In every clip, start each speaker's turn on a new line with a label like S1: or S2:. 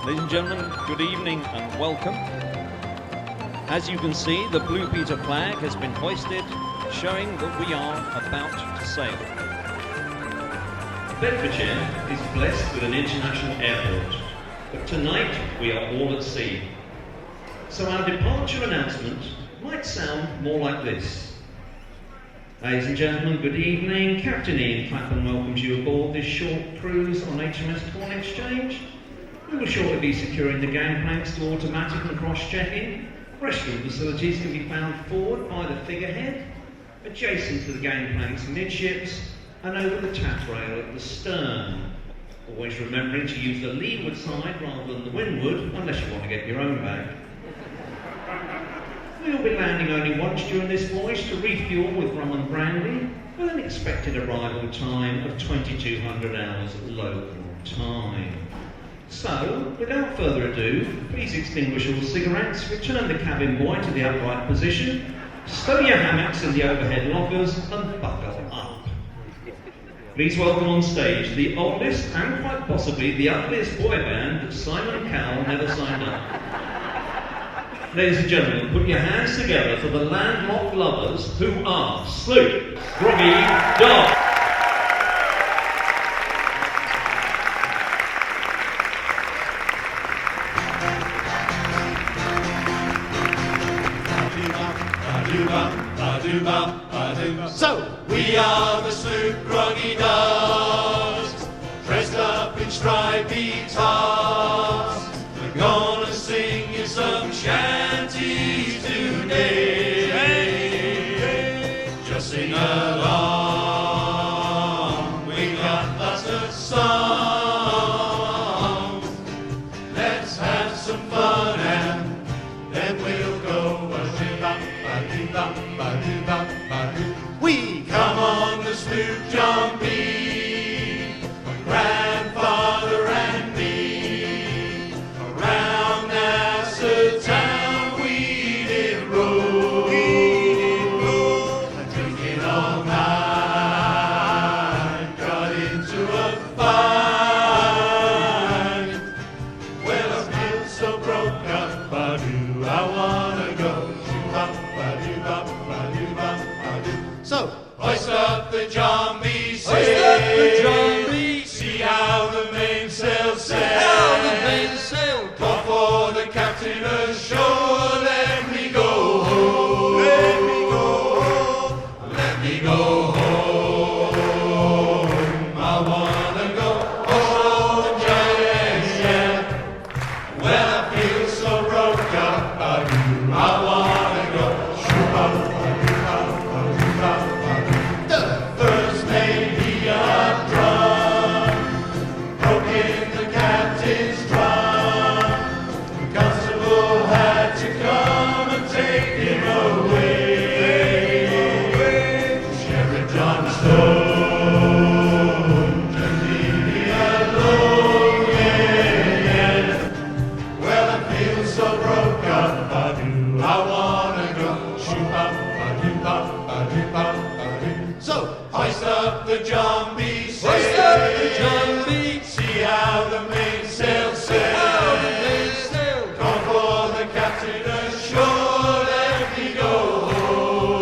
S1: Ladies and gentlemen, good evening and welcome. As you can see, the Blue Peter flag has been hoisted, showing that we are about to sail. Bedfordshire is blessed with an international airport, but tonight we are all at sea. So our departure announcement might sound more like this. Ladies and gentlemen, good evening. Captain Ian Clapham welcomes you aboard this short cruise on HMS Corn Exchange. We will shortly be securing the gangplanks to automatic and cross-checking. Restroom facilities can be found forward by the figurehead, adjacent to the gangplanks midships, and over the taffrail at the stern. Always remembering to use the leeward side rather than the windward, unless you want to get your own bag. We will be landing only once during this voyage to refuel with rum and brandy, with an expected arrival time of 2200 hours local time. So, without further ado, please extinguish all cigarettes, return the cabin boy to the upright position, stow your hammocks in the overhead lockers, and buckle up. Please welcome on stage the oldest and quite possibly the ugliest boy band that Simon Cowell never signed up. Ladies and gentlemen, put your hands together for the landlocked lovers who are Sloop Groggy Dogs.
S2: So, we are the Sloop Groggy Dogs, dressed up in stripy togs. We're gonna sing you some shanties today. Just sing along, we got lots of songs. Let's have some fun and then we'll go We come on the sloop, John B, my grandfather and me. Around Nassau town we did roll, drinking all night, got into a fight. Well, I feel so broke up, ba-doo, I wanna go. So, hoist up the John B. sail, see how the mainsail sail, call for the captain ashore, let me go home, let me go home, I wanna go home, yeah. Well, I feel so broke up, I wanna go shoot up. The first mate he got drunk, broke in the captain's trunk. The constable had to come and take him away. Sheriff John Stone just leave me alone, yeah. Well, I feel so broke up, I wanna go shoot up, So, hoist up the John B. sail, see how the mainsail sail, call for the captain ashore, let me go home,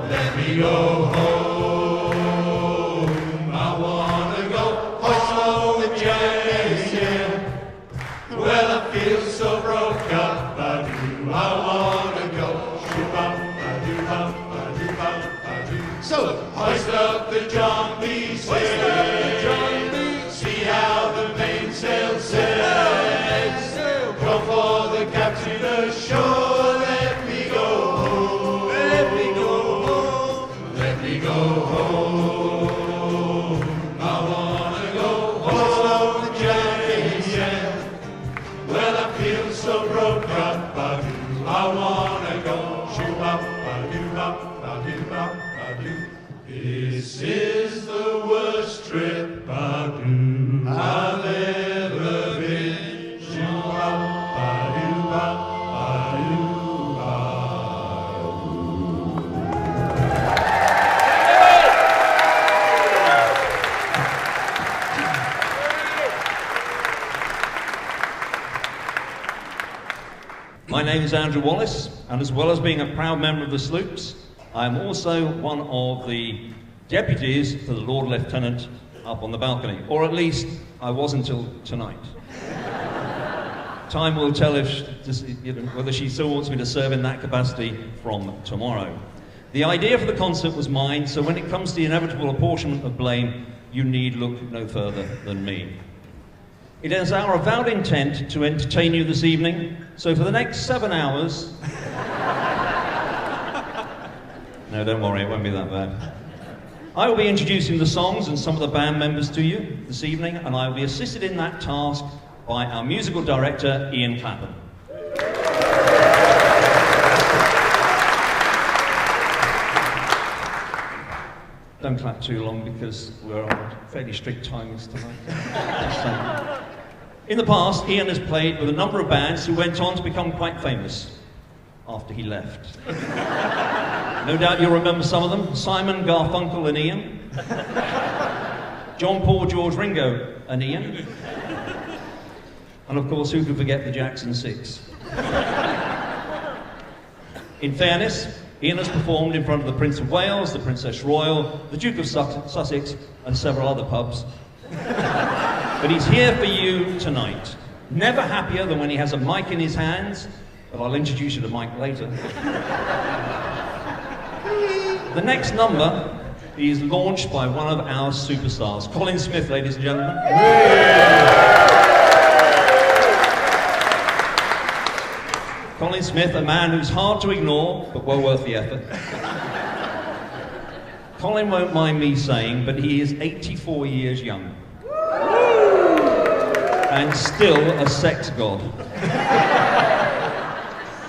S2: let me go home, I wanna go hoist up the mainsail. Well, I feel so broke up, I wanna go shoot up, So, hoist up the John B. sail, see how the mainsail sail, call for the captain ashore, let me go home, let me go home, I wanna go home, yeah. Well, I feel so broke up, I wanna go shoot up, This is the worst trip
S1: name is Andrew Wallace, and as well as being a proud member of the Sloops, I am also one of the deputies to the Lord-Lieutenant up on the balcony, or at least I was until tonight. Time will tell whether she still wants me to serve in that capacity from tomorrow. The idea for the concert was mine, so when it comes to the inevitable apportionment of blame, you need look no further than me. It is our avowed intent to entertain you this evening, so for the next 7 hours... No, don't worry, it won't be that bad. I will be introducing the songs and some of the band members to you this evening, and I will be assisted in that task by our musical director, Ian Clapham. Don't clap too long because we're on fairly strict timings tonight. In the past, Ian has played with a number of bands who went on to become quite famous after he left. No doubt you'll remember some of them: Simon, Garfunkel and Ian, John, Paul, George, Ringo and Ian, and of course, who could forget the Jackson 6? In fairness, Ian has performed in front of the Prince of Wales, the Princess Royal, the Duke of Sussex, and several other pubs. But he's here for you tonight. Never happier than when he has a mic in his hands, but I'll introduce you to Mike later. The next number is launched by one of our superstars, Colin Smith, ladies and gentlemen. Colin Smith, a man who's hard to ignore, but well worth the effort. Colin won't mind me saying, but he is 84 years young. And still a sex god.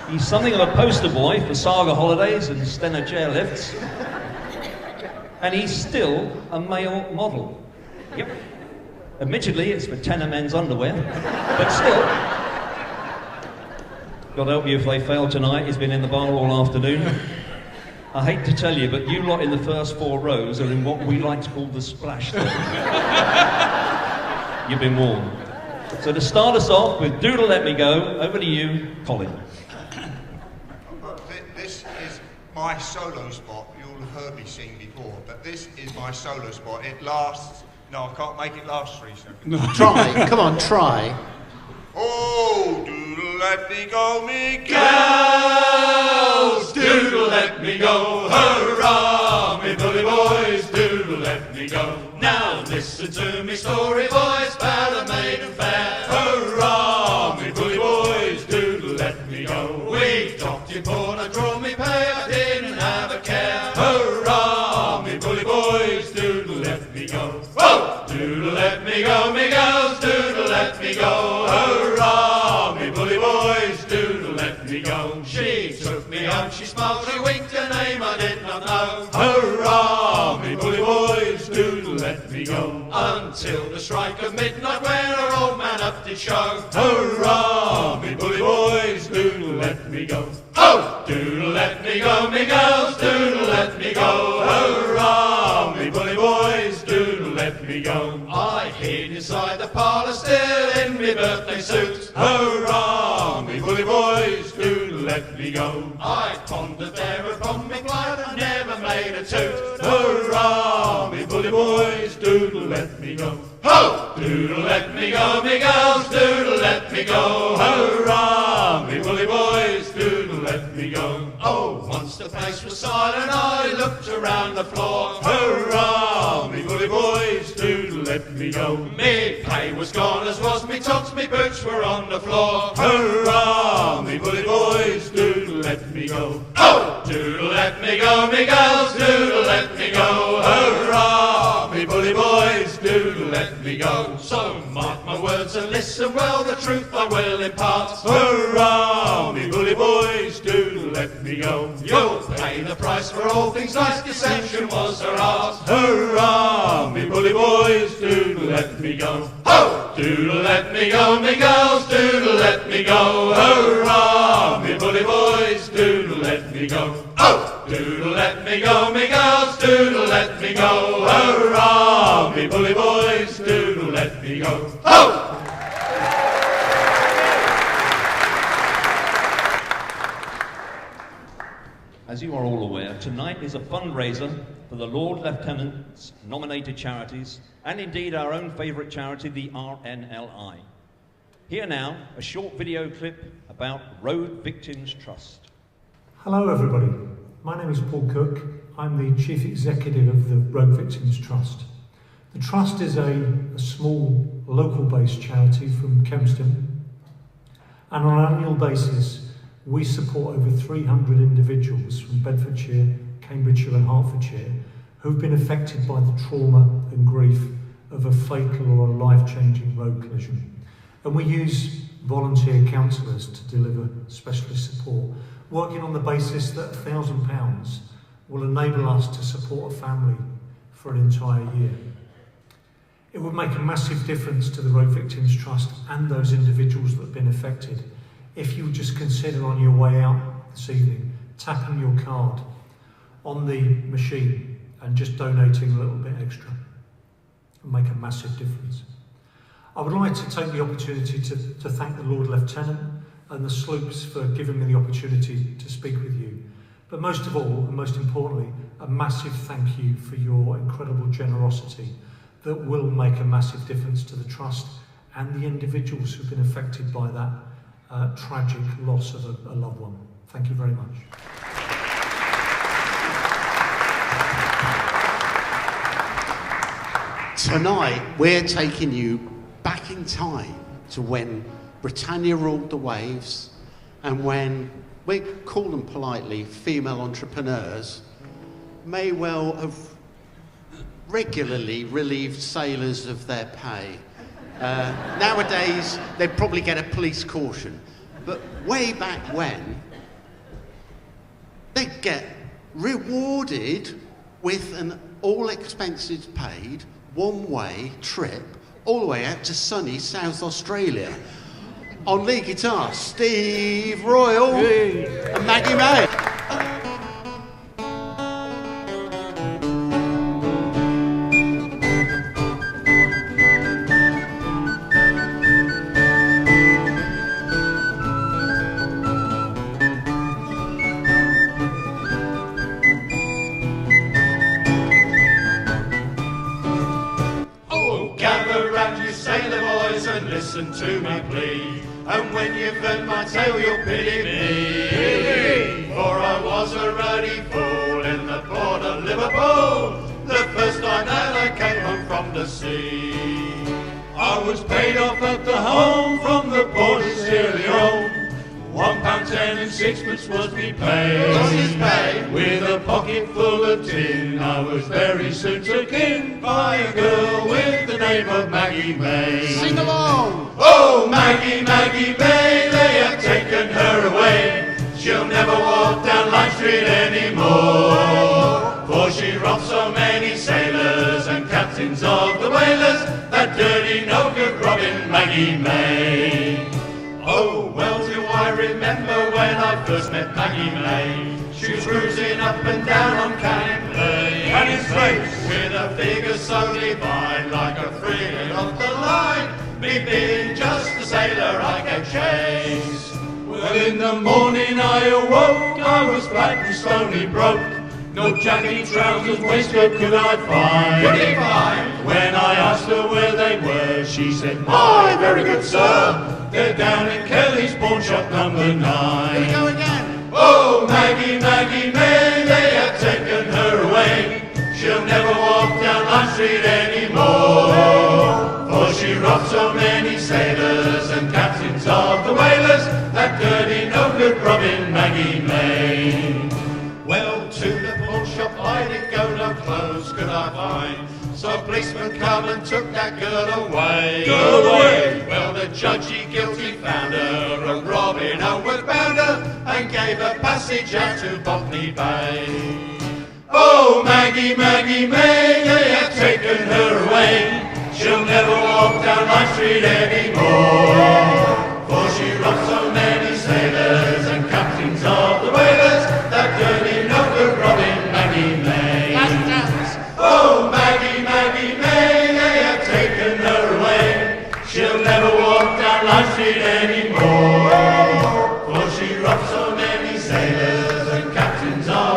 S1: He's something of a poster boy for Saga holidays and Stena chairlifts. And he's still a male model. Yep. Admittedly, it's for tenor men's underwear, but still. God help you if they fail tonight. He's been in the bar all afternoon. I hate to tell you, but you lot in the first 4 rows are in what we like to call the splash zone. You've been warned. So to start us off with Doodle Let Me Go, over to you, Colin.
S3: This is my solo spot. You'll have heard me sing before, but this is my solo spot. It lasts... No, I can't make it last 3 seconds.
S4: No. Try. Come on, try.
S3: Oh, doodle let me go, me
S2: Gals, doodle let me go, hurrah, me bully boys, doodle let me go. Now listen to me story, boys, about a maiden fair. Hurrah, me bully boys, doodle let me go. We docked in port, I draw me pay, I didn't have a care. Hurrah, me bully boys, doodle let me go. Whoa! Doodle let me go, me gals, doodle let me go. Hurrah, me bully boys, doodle let me go. She took me out, she smiled, she winked, her name I did not know. Hurrah, me bully boys, doodle let me go. Until the strike of midnight when her old man up did show. Hurrah, me bully boys, doodle let me go. Oh! Doodle let me go, me gals, doodle let me go. Hurrah, me bully boys, doodle let me go. I hid inside the parlour still in me birthday suit. Hurrah, me bully boys, doodle let me go. I pondered there upon me plight and never made a toot. Hurrah, me bully boys, doodle let me go. Ho! Doodle let me go, me gals, doodle let me go. Hurrah, me bully boys, doodle let me go. Oh, once the place was silent, I looked around the floor. Hurrah, me bully boys, doodle let me go. Me pay was gone as was me tops, me boots were on the floor. Hurrah, me bully boys, doodle let me go. Oh! Doodle let me go, me gals, doodle let me go. Hurrah, me bully boys, doodle let me go. So mark my words and listen well, the truth I will impart. Hurrah, me bully boys, doodle let me go. You'll pay the price for all things nice, deception was her art. Hurrah, me bully boys, doodle let me go. Ho! Doodle let me go, me girls, doodle let me go. Hurrah, me bully boys, doodle let me go. Oh! Doodle let me go, me girls, doodle let me go. Hurrah, me bully boys, doodle let me go. Ho!
S1: as you are all aware, tonight is a fundraiser for the Lord-Lieutenant's nominated charities, and indeed our own favourite charity, the RNLI. Here now, a short video clip about Road Victims Trust.
S5: Hello everybody, my name is Paul Cook. I'm the Chief Executive of the Road Victims Trust. The Trust is a small local-based charity from Kempston, and on an annual basis we support over 300 individuals from Bedfordshire, Cambridgeshire and Hertfordshire who've been affected by the trauma and grief of a fatal or a life-changing road collision. And we use volunteer counsellors to deliver specialist support, working on the basis that £1,000 will enable us to support a family for an entire year. It would make a massive difference to the Road Victims Trust and those individuals that have been affected if you would just consider on your way out this evening tapping your card on the machine and just donating a little bit extra. It would make a massive difference. I would like to take the opportunity to thank the Lord Lieutenant and the Sloops for giving me the opportunity to speak with you. But most of all, and most importantly, a massive thank you for your incredible generosity that will make a massive difference to the Trust and the individuals who've been affected by that tragic loss of a loved one. Thank you very much.
S4: Tonight, we're taking you back in time to when Britannia ruled the waves and when, we call them politely, female entrepreneurs may well have regularly relieved sailors of their pay. Nowadays, they'd probably get a police caution. But way back when, they'd get rewarded with an all expenses paid, one-way trip all the way out to sunny South Australia. On lead guitar, Steve Royal and Maggie May.
S2: Listen to my plea, and when you've heard my tale you'll pity me. For I was a ruddy fool in the port of Liverpool, the first time that I came home from the sea. I was paid off at the home from the port of Sierra Leone. £1.10 and sixpence was me pay. With a pocket full of tin, I was very soon took in by a girl with the name of Maggie May.
S4: Sing along!
S2: Oh, Maggie, Maggie May, they have taken her away. She'll never walk down Line Street anymore. For she robbed so many sailors and captains of the whalers, that dirty no-good Robin Maggie May. Oh, well do I remember when I first met Maggie May. She was cruising up and down on Canning Place, with a figure so divine, like a frigate off the line. Me being just a sailor, I gave chase. Well, in the morning I awoke, I was flat and stony broke. No jacket, trousers, waistcoat could I find. When I asked her where they were, she said, "My very good sir, they're down in Kelly's pawn shop number 9.
S4: Here we go again.
S2: Oh, Maggie, Maggie May, they have taken her away. She'll never walk down Line Street anymore. For she robbed so many sailors and captains of the whalers, that dirty no-good Robin Maggie May." Well, to the pawn shop I did go, no clothes could I find. So policemen come and took that girl away. Well, the judge, he guilty found her of robbing Homeward Bound her, and gave her passage out to Botany Bay. Oh, Maggie, Maggie May, they have taken her away. She'll never walk down Line Street anymore. For she robbed so many sailors and captains of the whalers, that dirty no-good Robin Maggie May. Oh, Maggie, Maggie May, they have taken her away. She'll never walk down Line Street anymore. For she robbed so many sailors and captains of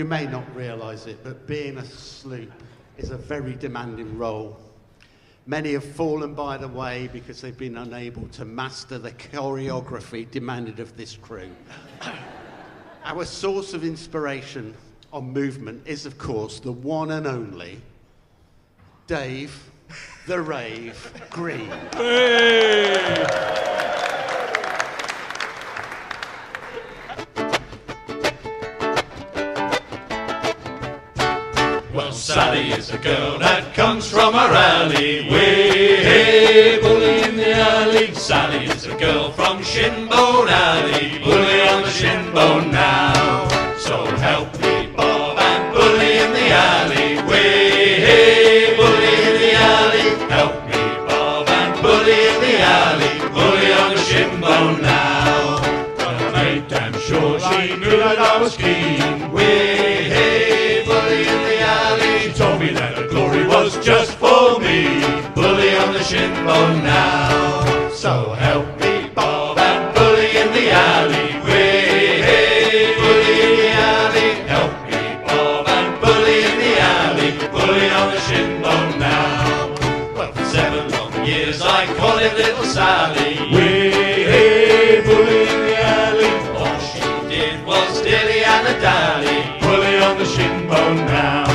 S4: You may not realise it, but being a sloop is a very demanding role. Many have fallen by the way because they've been unable to master the choreography demanded of this crew. Our source of inspiration on movement is, of course, the one and only Dave the Rave Green.
S6: Hey!
S2: Well, Sally is a girl that comes from our alley. Way bully in the alley. Sally is a girl from Shinbone Alley. Bully on the Shinbone now. So help me, Bob, and bully in the alley. Way bully in the alley. Help me, Bob, and bully in the alley. Bully on the Shinbone now. But I made damn sure she knew that I was keen. Way bully in the alley. She told me that the glory was just for me. Bully on the Shinbone now. So help me, Bob, and bully in the alley. Way bully in the alley. Help me, Bob, and bully in the alley. Bully on the Shinbone now. Well, for 7 long years I called it Little Sally. Way bully in the alley. All she did was dilly and a dally. Bully on the Shinbone now.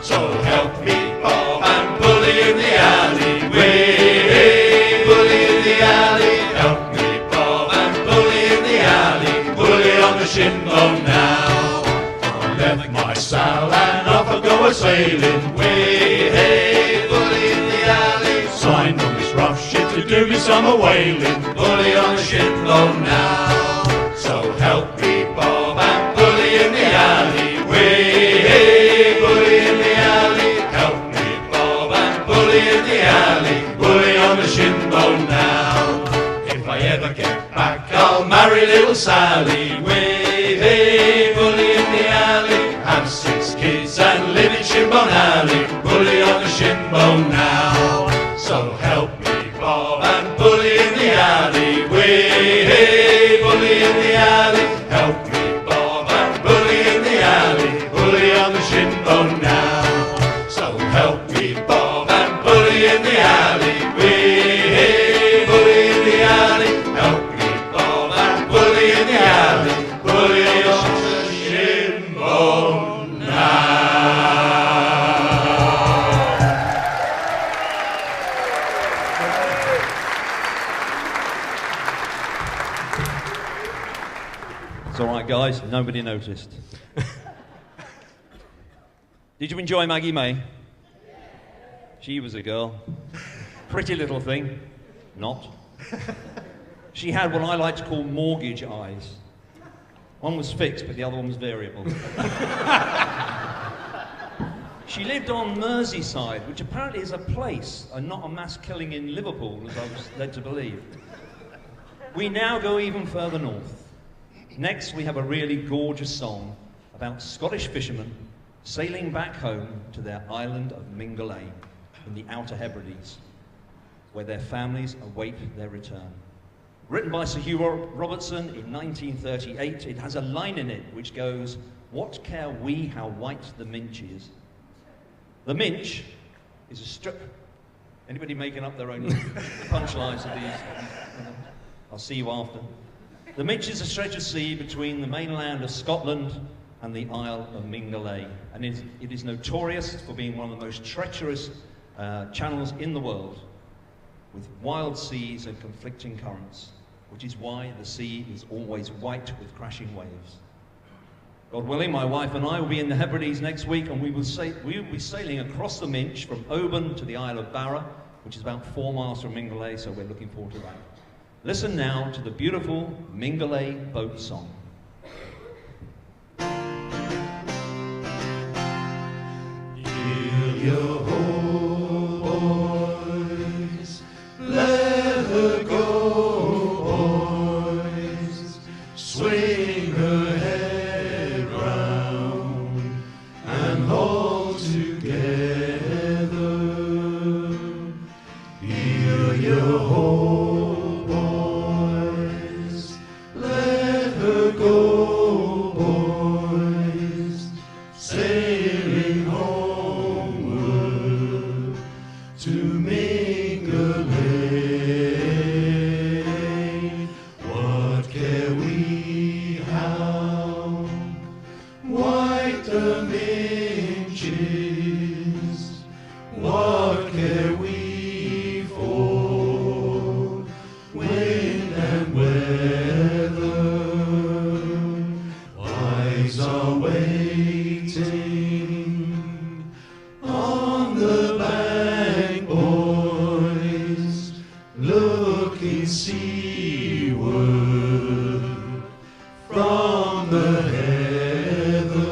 S2: So help me, Bob, and bully in the alley. Way bully in the alley. Help me, Bob, and bully in the alley. Bully on the Shinbone now. I left my Sal and off I go a sailing. Way bully in the alley. Signed on this rough ship to do me summer whaling. Bully on the Shinbone now. So help me, Bob, and bully in the alley. Way bully in the alley. Help me, Bob, and bully in the alley. Bully on the Shinbone now. If I ever get back, I'll marry Little Sally. Way bully in the alley. Have 6 kids and live in Shinbone Alley. Bully on the Shinbone now. So help me, Bob, and bully in the alley. Way bully in the alley. Help me, Bob, and bully in the alley. Bully on the Shinbone now. So help me, Bob, and bully in the alley. Way bully in the alley. Help me, Bob, and bully in the alley. Bully on the Shinbone now.
S1: It's all right, guys. Nobody noticed. Did you enjoy Maggie May? She was a girl. Pretty little thing. Not. She had what I like to call mortgage eyes. One was fixed, but the other one was variable. She lived on Merseyside, which apparently is a place and not a mass killing in Liverpool, as I was led to believe. We now go even further north. Next, we have a really gorgeous song about Scottish fishermen sailing back home to their island of Mingulay in the Outer Hebrides, where their families await their return. Written by Sir Hugh Robertson in 1938, it has a line in it which goes, "What care we how white the minch is?" The minch is a strip. Anybody making up their own punchlines of these? I'll see you after. The minch is a stretch of sea between the mainland of Scotland and the Isle of Mingulay, and it is notorious for being one of the most treacherous channels in the world, with wild seas and conflicting currents, which is why the sea is always white with crashing waves. God willing, my wife and I will be in the Hebrides next week, and we will be sailing across the Minch from Oban to the Isle of Barra, which is about 4 miles from Mingulay, so we're looking forward to that. Listen now to the beautiful Mingulay boat song.
S2: Heal your whole boys, let her go, boys, swing her head round and hold together. Heal your whole boys, let her go, boys, Wives are waiting on the bank, boys, looking seaward from the heather.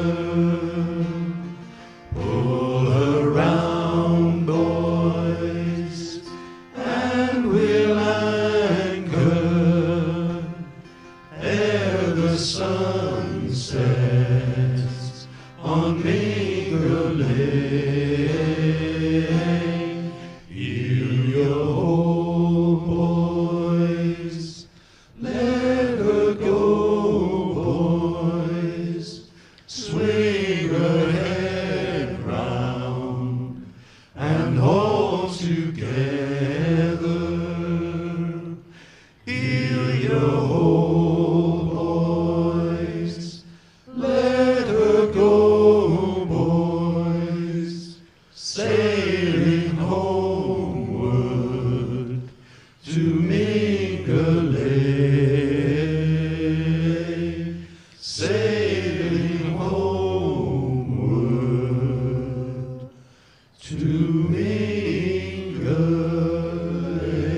S2: Pull around, boys, and we'll anchor ere the sun sets on Mingle Lane. Heal your hope, boys, let her go, boys, swing her head round and hold together. Heal your hope, boys, let her go, boys, sailing homeward to Mingle Lane, sailing homeward to Mingle Lane.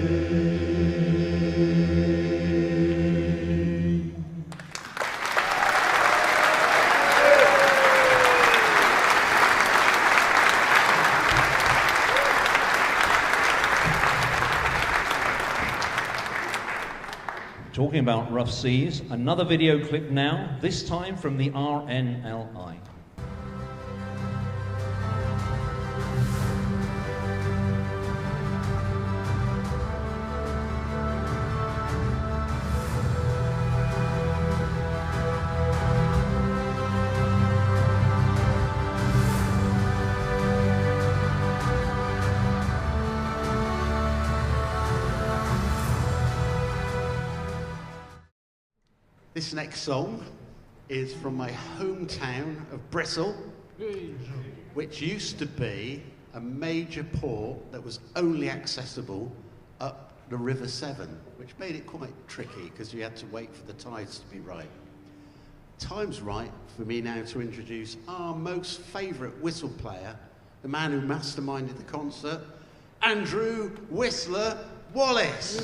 S1: Talking about rough seas, another video clip now, this time from the RNLI.
S4: This next song is from my hometown of Bristol, which used to be a major port that was only accessible up the River Severn, which made it quite tricky because you had to wait for the tides to be right. Time's right for me now to introduce our most favourite whistle player, the man who masterminded the concert, Andrew Whistler Wallace.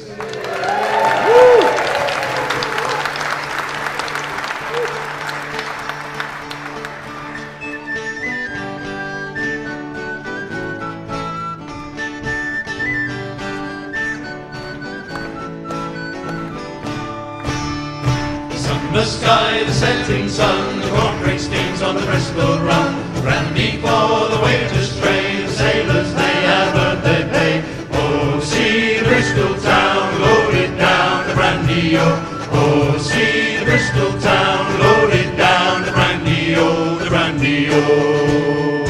S2: The sky, the setting sun, the corporate steams on the Bristol run. Brandy for the waiters' tray, the sailors they have earned their pay. Oh, see the Bristol town, loaded down the brandy, oh. Oh, see the Bristol town, loaded down the brandy, oh, the brandy, oh.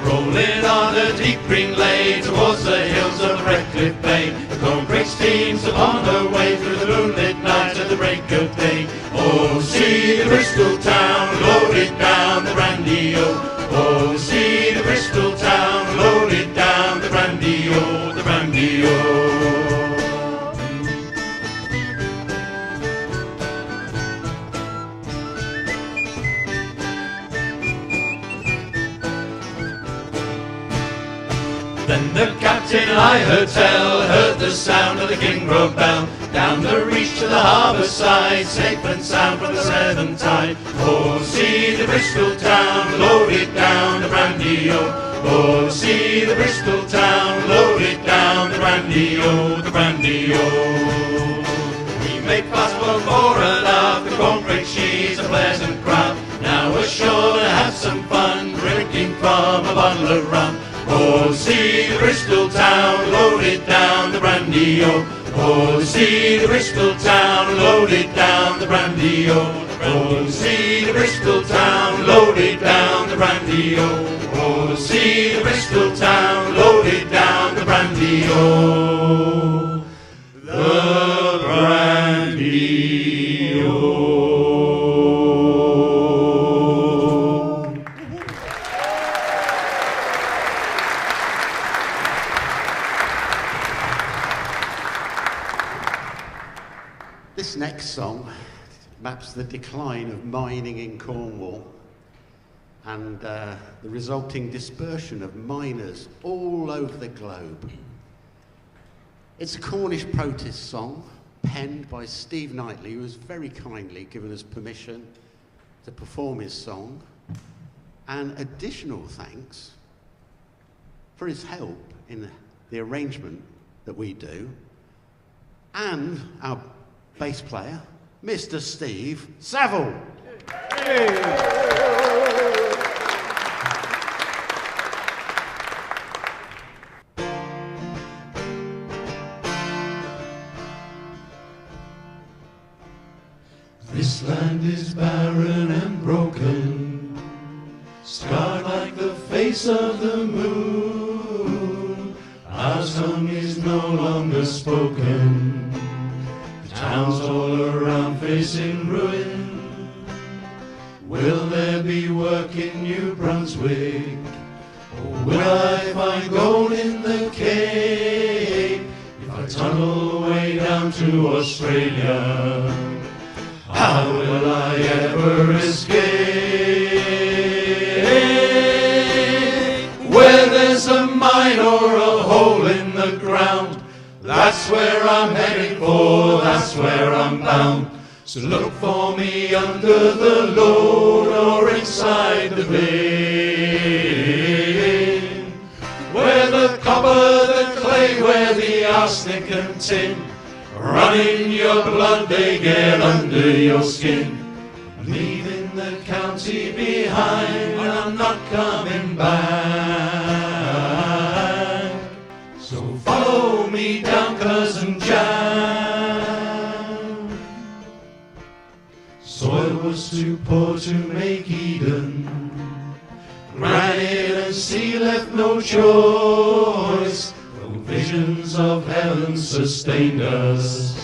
S2: Rolling on a deep green lane towards the hills of the Redcliffe Bay. The corporate steams upon her way through the moonlit night at the break of day. Oh, see the Bristol town, loaded down the brandy, oh. Oh, see the Bristol town, loaded down the brandy, oh, the brandy, oh. Then the captain I heard tell, heard the sound of the Kingroad bell. Down the reach to the harbour side, safe and sound from the Severn tide. Oh, see the Bristol town, loaded down the brandy, oh. Oh, see the Bristol town, loaded down the brandy, oh, the brandy, oh. We made fast one more and aft, the cornbread she's a pleasant craft. Now ashore to have some fun, drinking from a bottle of rum. Oh, see the Bristol town, loaded down the brandy, oh. Oh, see the Bristol town, loaded down the brandy, oh. Oh, see the Bristol town, loaded down the brandy, oh. Oh, see the Bristol town, loaded down the brandy, oh. The brandy, oh.
S4: This next song maps the decline of mining in Cornwall and the resulting dispersion of miners all over the globe. It's a Cornish protest song penned by Steve Knightley, who has very kindly given us permission to perform his song, and additional thanks for his help in the arrangement that we do, and our bass player, Mr. Steve Saville.
S2: This land is barren and broken, scarred like the face of the moon. Our tongue is no longer spoken, the towns all around facing ruin. Will there be work in New Brunswick, or will I find gold in the Cape? If I tunnel way down to Australia, how will I ever escape? Where there's a mine or a hole in the ground, that's where I'm heading for, that's where I'm bound. So look for me under the load or inside the vein. Where the copper, the clay, where the arsenic and tin run in your blood, they get under your skin. I'm leaving the county behind, and I'm not coming back. So follow me down, Cousin Jan. Soil was too poor to make Eden, granite and sea left no choice. Visions of heaven sustained us.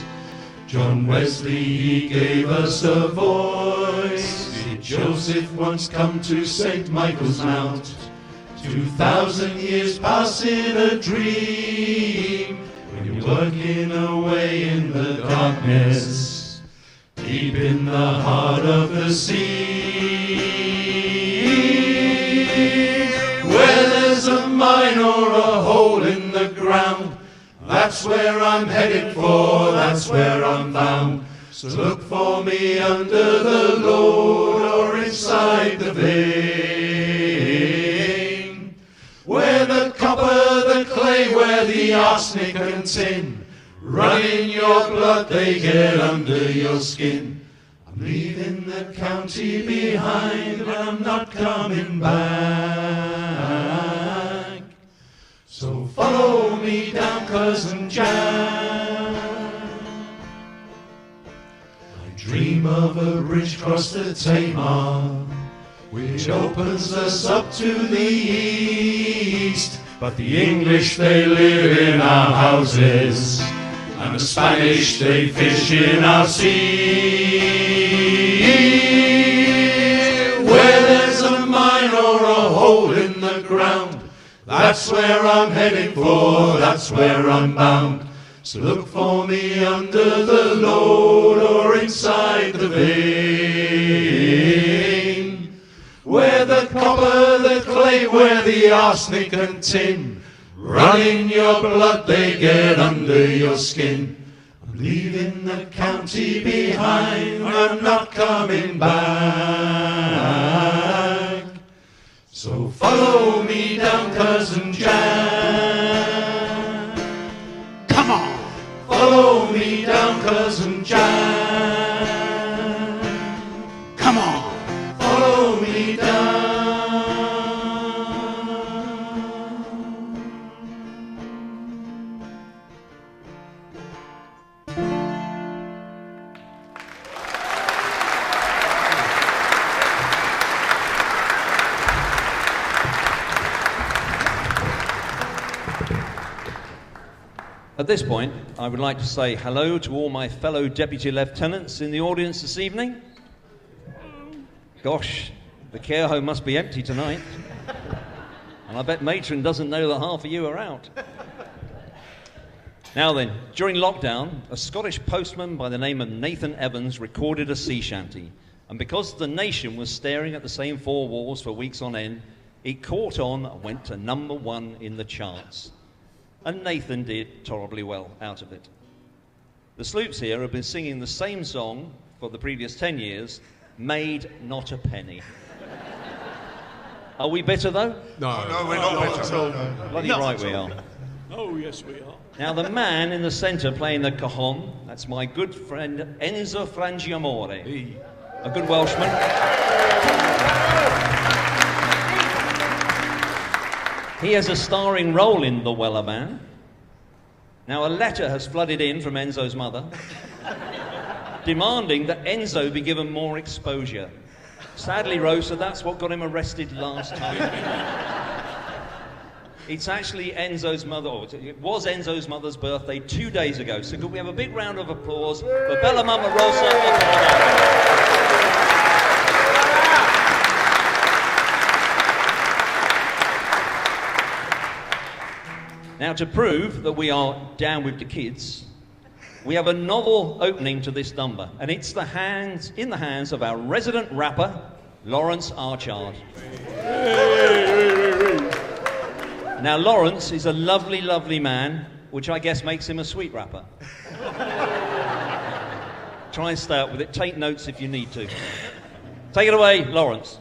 S2: John Wesley, he gave us a voice. Did Joseph once come to St. Michael's Mount? 2,000 years pass in a dream, when you're working away in the darkness, deep in the heart of the sea. Where there's a mine or a hole in the ground, that's where I'm headed for, that's where I'm bound. So look for me under the load or inside the vein. Where the copper, the clay, where the arsenic and tin run in your blood, they get under your skin. I'm leaving the county behind, and I'm not coming back. So follow me down, Cousin Jan. I dream of a bridge across the Tamar, which opens us up to the east. But the English, they live in our houses, and the Spanish, they fish in our sea. Where there's a mine or a hole in the ground, that's where I'm heading for, that's where I'm bound. So look for me under the load or inside the vein. Where the copper, the clay, where the arsenic and tin run in your blood, they get under your skin. I'm leaving the county behind, I'm not coming back. So follow me down, Cousin Jan.
S4: Come on!
S2: Follow me down, Cousin Jan.
S4: Come on!
S2: Follow me down.
S1: At this point, I would like to say hello to all my fellow deputy lieutenants in the audience this evening. Gosh, the care home must be empty tonight. And I bet Matron doesn't know that half of you are out. Now then, during lockdown, a Scottish postman by the name of Nathan Evans recorded a sea shanty. And because the nation was staring at the same four walls for weeks on end, it caught on and went to number 1 in the charts. And Nathan did tolerably well out of it. The Sloops here have been singing the same song for the previous 10 years, Made Not a Penny. Are we bitter though?
S3: No, we're not better.
S1: Bloody right we are.
S6: Oh, yes, we are.
S1: Now, the man in the centre playing the cajon, that's my good friend Enzo Frangiamore, a good Welshman. He has a starring role in The Weller Man. Now, a letter has flooded in from Enzo's mother, demanding that Enzo be given more exposure. Sadly, Rosa, that's what got him arrested last time. It's actually Enzo's mother, or it was Enzo's mother's birthday 2 days ago. So could we have a big round of applause for Bella Mama Rosa? Now, to prove that we are down with the kids, we have a novel opening to this number, and it's in the hands of our resident rapper, Lawrence Archard. Now, Lawrence is a lovely, lovely man, which I guess makes him a sweet rapper. Try and stay up with it. Take notes if you need to. Take it away, Lawrence.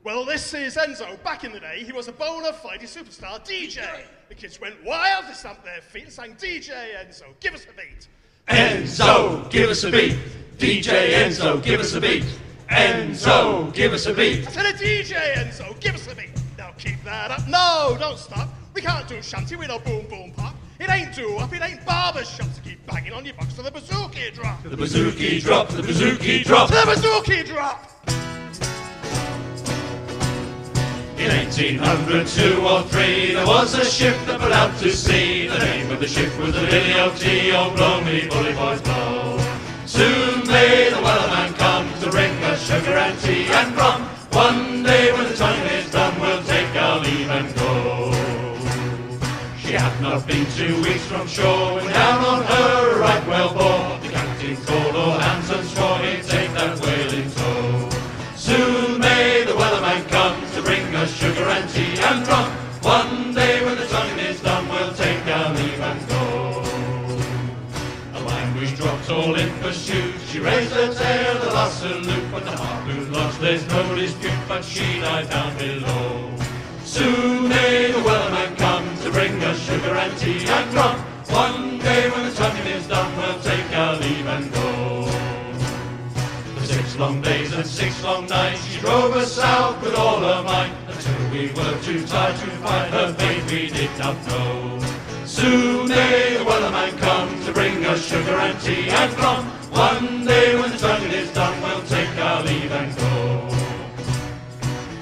S7: Well, this is Enzo. Back in the day, he was a bona fide superstar DJ. The kids went wild, they stamped their feet and sang, DJ Enzo, give us a beat.
S2: Enzo, give us a beat. DJ Enzo, give us a beat. Enzo, give us a beat.
S7: I said, DJ Enzo, give us a beat. Now keep that up. No, don't stop. We can't do shanty with no boom boom pop. It ain't do-up, it ain't barber shop to keep banging on your box to the bouzouki drop.
S2: The bouzouki drop, the bouzouki drop.
S7: The bouzouki drop.
S2: In 1802 or 3, there was a ship that put out to sea. The name of the ship was the Lily O.T. Oh, blow me, bully boys, blow. Soon may the Wellerman come to bring us sugar and tea and rum. One day when the time is done, we'll take our leave and go. She had not been 2 weeks from shore when down on her a right whale bore. The captain called all hands and swore he'd take that whale in tow. Soon may the Wellerman come to bring us sugar and tea and rum. One day when the tonguing is done, we'll take our leave and go. A language dropped all in pursuit. She raised her tail, the last salute. When the harpoon lost, there's no dispute, but she died down below. Soon may the Wellerman come to bring us sugar and tea and rum. One day when the tonguing is done, we'll take our leave and go. For 6 long days and 6 long nights, she drove us south with all her might, until we were too tired to fight her fate we did not know. Soon may the Wellerman come to bring us sugar and tea and rum. One day when the tonguing is done, we'll take our leave and go.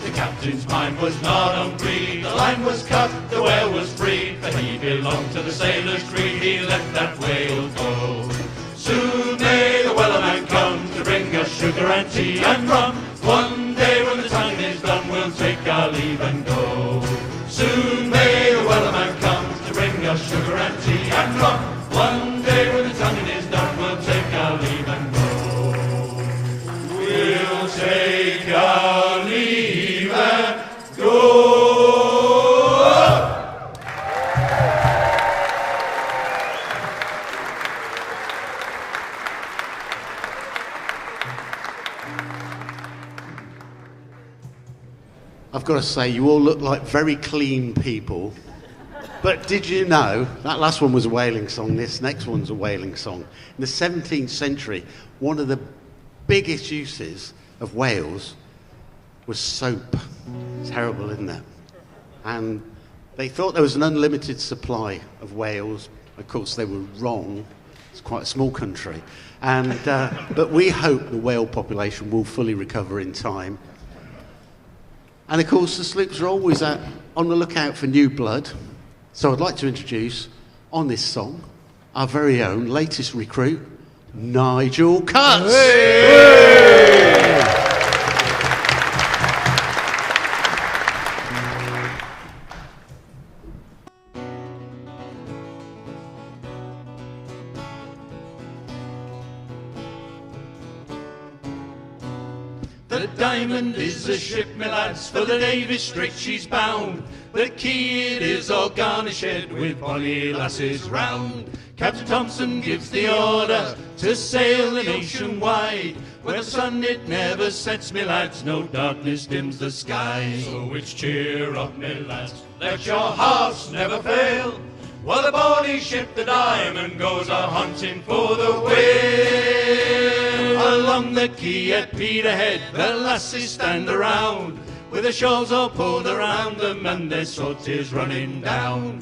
S2: The captain's mind was not on greed. The line was cut, the whale was freed, for he belonged to the sailor's creed. He let that whale go. Soon may the Wellerman come to bring us sugar and tea and rum. One day when the tonguing is done, we'll take our leave and go. Soon may the Wellerman come to bring us sugar and tea and rum. One day when the tonguing is done, we'll take our leave and go. We'll take our leave and go.
S4: I've got to say, you all look like very clean people. But did you know, that last one was a whaling song, this next one's a whaling song. In the 17th century, one of the biggest uses of whales was soap. Terrible, isn't it? And they thought there was an unlimited supply of whales. Of course, they were wrong. It's quite a small country. And, but we hope the whale population will fully recover in time. And of course, the Sloops are always on the lookout for new blood. So I'd like to introduce, on this song, our very own latest recruit, Nigel Cutts.
S2: The Diamond is a ship, my lads, for the Davis Strait she's bound. The quay it is all garnished with bonny lasses round. Captain Thompson gives the order to sail the nation wide. Where the sun it never sets, me lads, no darkness dims the sky.
S8: So it's cheer up, me lads, let your hearts never fail, while the bonny ship, the Diamond, goes a-hunting for the whale.
S2: Along the quay at Peterhead, the lasses stand around, with the shawls all pulled around them and their salt is running down.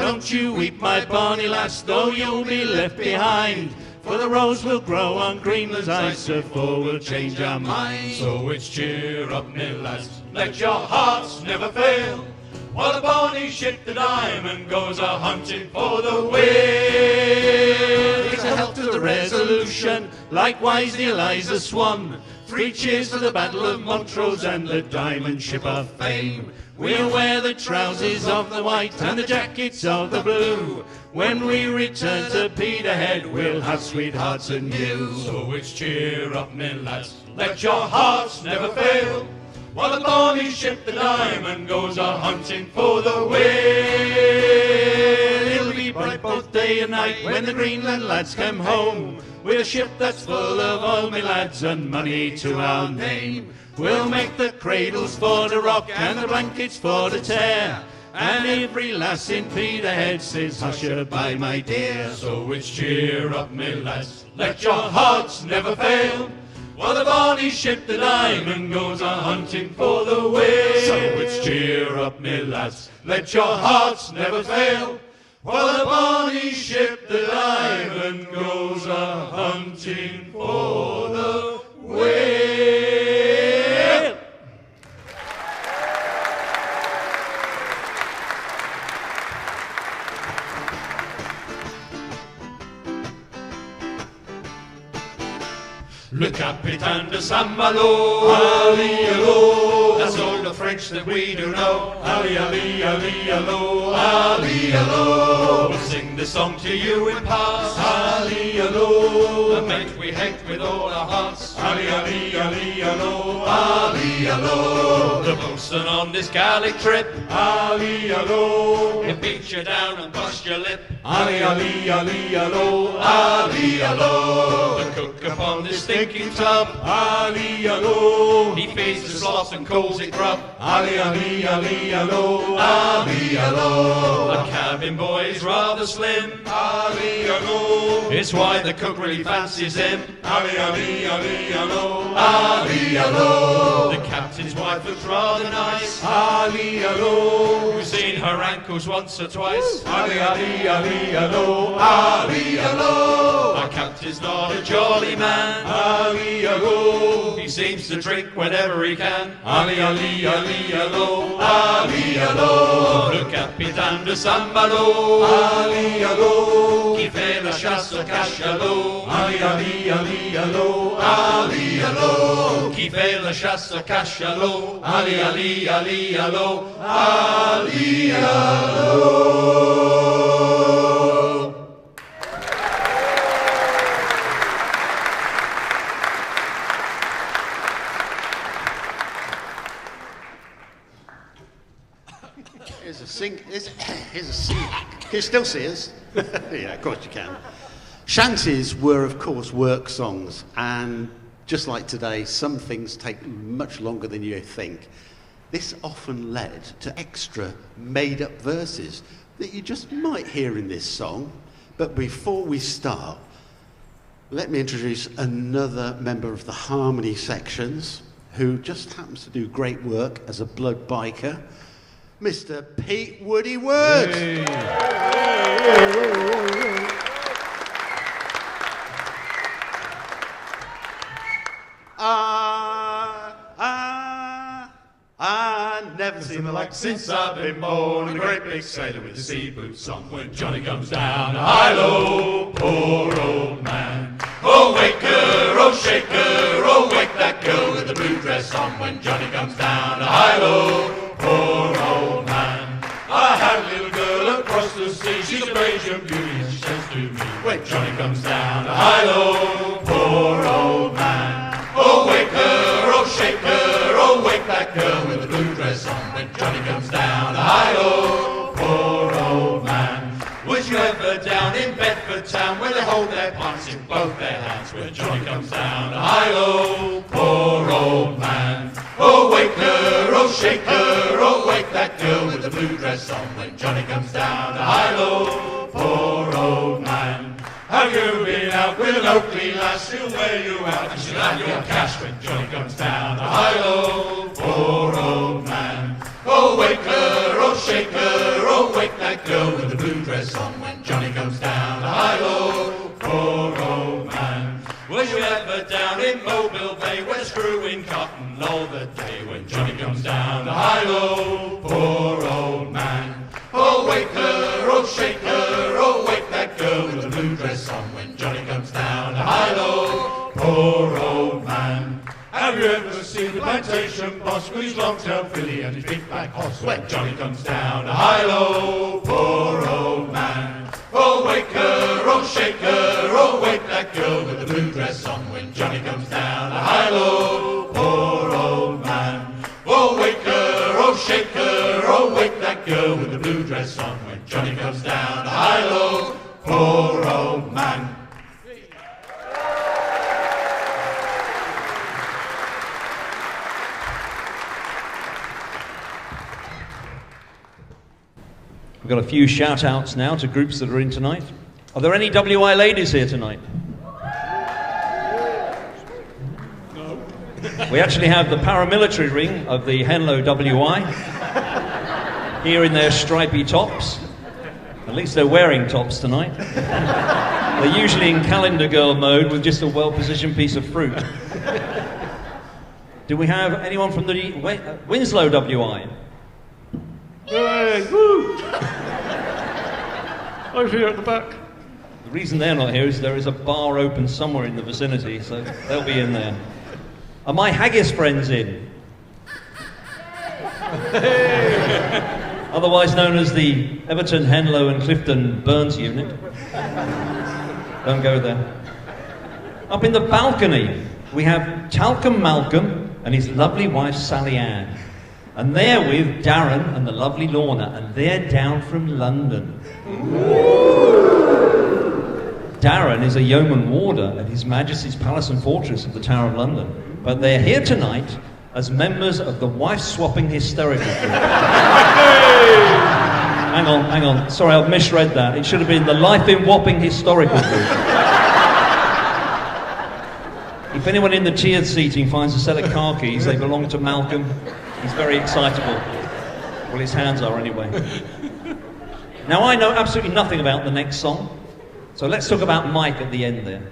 S2: Don't you weep, my bonny lass, though you'll be left behind, for the rose will grow on Greenland's ice, for we'll change our minds.
S8: So it's cheer up, me lads, let your hearts never fail, while the bonny ship, the Diamond, goes a-hunting for the whale.
S2: It's a health to the Resolution, likewise the Eliza Swan. 3 cheers for the Battle of Montrose and the Diamond Ship of Fame. We'll wear the trousers of the white and the jackets of the blue. When we return to Peterhead, we'll have sweethearts anew.
S8: So it's cheer up, me lads, let your hearts never fail, while the bonny ship, the Diamond, goes a-hunting for the whale.
S2: It'll be bright both day and night when the Greenland lads come home, with a ship that's full of oil, me lads, and money to our name. We'll make the cradles for to rock and the blankets for to tear, and every lass in Peterhead says, hush her by, my dear.
S8: So it's cheer up, me lads, let your hearts never fail, while the bonny ship, the Diamond, goes a-hunting for the whale.
S2: So it's cheer up, me lads,
S8: let your hearts never fail, while the bonny ship, the Diamond, goes a-hunting for the whale. Le Capitaine de Saint-Malo, ali allo, that's all the French that we do know. Ali, ali, ali, allo, ali, allo. We'll sing this song to you in parts. Ali, allo, the mate we hate with all our hearts. Ali, ali, ali, allo, ali, allo. The boatswain on this Gallic trip. Ali, allo, he'll beat you down and bust your lip. Ali, ali, ali, allo, ali, allo. The cook upon this stinking tub. Ali, allo, he feeds the slops and calls it grub. Ali, ali, ali, allo, ali, allo. The cabin boy is rather slim. Ali, allo, it's why the cook really fancies him. Ali, ali, ali, allo, ali, allo. The captain's wife looks rather nice. Ali, allo, we've seen her ankles once or twice. Ali, ali, ali, allo, ali, allo. Our captain's not a jolly man. Ali, allo, he seems to drink whenever he can. Ali, ali, ali, allo, ali, allo. Le Capitaine de Saint-Malo, ali, allo, qui fait la chasse au cachalot. Ali, ali, ali, allo, ali, allo, qui fait la chasse au cachalot. Ali, ali, ali, allo, ali, allo.
S4: Here's a sing. Can you still see us? Yeah, of course you can. Shanties were, of course, work songs, and just like today, some things take much longer than you think. This often led to extra made-up verses that you just might hear in this song. But before we start, let me introduce another member of the harmony sections who just happens to do great work as a blood biker. Mr. Pete Woody Word.
S6: Hey.
S2: I never seen the like since I've been born. A great big sailor with the sea boots on. When Johnny comes down, high-low, poor old man. Oh, waker, oh, shaker, oh, wake that girl with the blue dress on. When Johnny comes down, high-low, poor old man. I had a little girl across the sea. She's a brave young beauty, and she says to me, when Johnny comes down, high-low, poor old man. Oh, waker, oh, shaker.
S8: hold their pints in both their hands when Johnny comes down. Hi-lo, poor old man. Oh, wake her, oh, shake her, oh, wake that girl with the blue dress on when Johnny comes down. Hi-lo, poor old man. Have you been out with an Oakley lass? She'll wear you out and she'll have your cash when Johnny comes down. Hi-lo, poor old man. Oh, wake her, oh, shake her, oh, wake that girl with the blue dress on when Johnny comes down. Hi-lo, poor old man. Were you ever down in Mobile Bay where screwing cotton all the day when Johnny comes down? Hi-lo, poor old man. Oh, wake her, oh, shake her, oh, wake that girl with the blue dress on when Johnny comes down. Hi-lo, poor old man. Have you ever seen the plantation boss with his long-tailed filly and his big black horse when Johnny comes down? Hi-lo, poor old man. Oh, wake her, oh, shake her, oh, wake that girl with the blue dress on when Johnny comes down. Hi-lo, poor old man. Oh, wake her, oh, shake her, oh, wake that girl with the blue dress on when Johnny comes down. Hi-lo, poor old man.
S1: We've got a few shout-outs now to groups that are in tonight. Are there any WI ladies here tonight?
S6: No.
S1: We actually have the paramilitary ring of the Henlow WI here in their stripy tops. At least they're wearing tops tonight. They're usually in calendar girl mode with just a well-positioned piece of fruit. Do we have anyone from the Winslow WI?
S6: Hey, woo! Over here at the back.
S1: The reason they're not here is there is a bar open somewhere in the vicinity, so they'll be in there. Are my haggis friends in? Otherwise known as the Everton, Henlow and Clifton Burns unit. Don't go there. Up in the balcony, we have Talcum Malcolm and his lovely wife Sally Ann. And they're with Darren and the lovely Lorna, and they're down from London. Darren is a yeoman warder at His Majesty's Palace and Fortress of the Tower of London. But they're here tonight as members of the wife-swapping hysterical group. Hang on. Sorry, I've misread that. It should have been the life-in-whopping historical group. If anyone in the tiered seating finds a set of car keys, they belong to Malcolm. He's very excitable. Well, his hands are anyway. Now, I know absolutely nothing about the next song, so let's talk about Mike at the end there.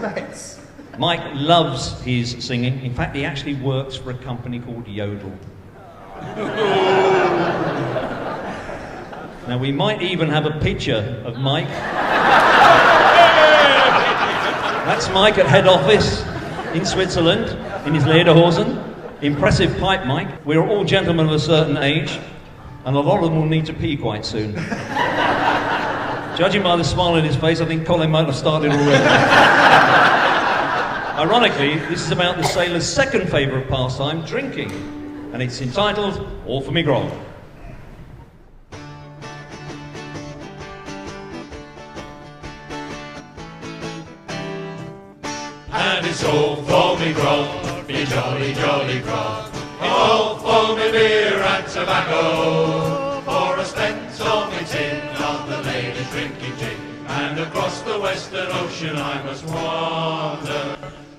S2: Nice.
S1: Mike loves his singing. In fact, he actually works for a company called Yodel. Now, we might even have a picture of Mike. That's Mike at head office in Switzerland, in his lederhosen. Impressive pipe, Mike. We're all gentlemen of a certain age, and a lot of them will need to pee quite soon. Judging by the smile on his face, I think Colin might have started already. Ironically, this is about the sailor's second favourite pastime, drinking, and it's entitled All for Me Grog.
S8: And it's all for me grog, me jolly, jolly grog. All for me beer and tobacco, for I spent all my tin on the ladies drinking gin. And across the Western Ocean I must wander.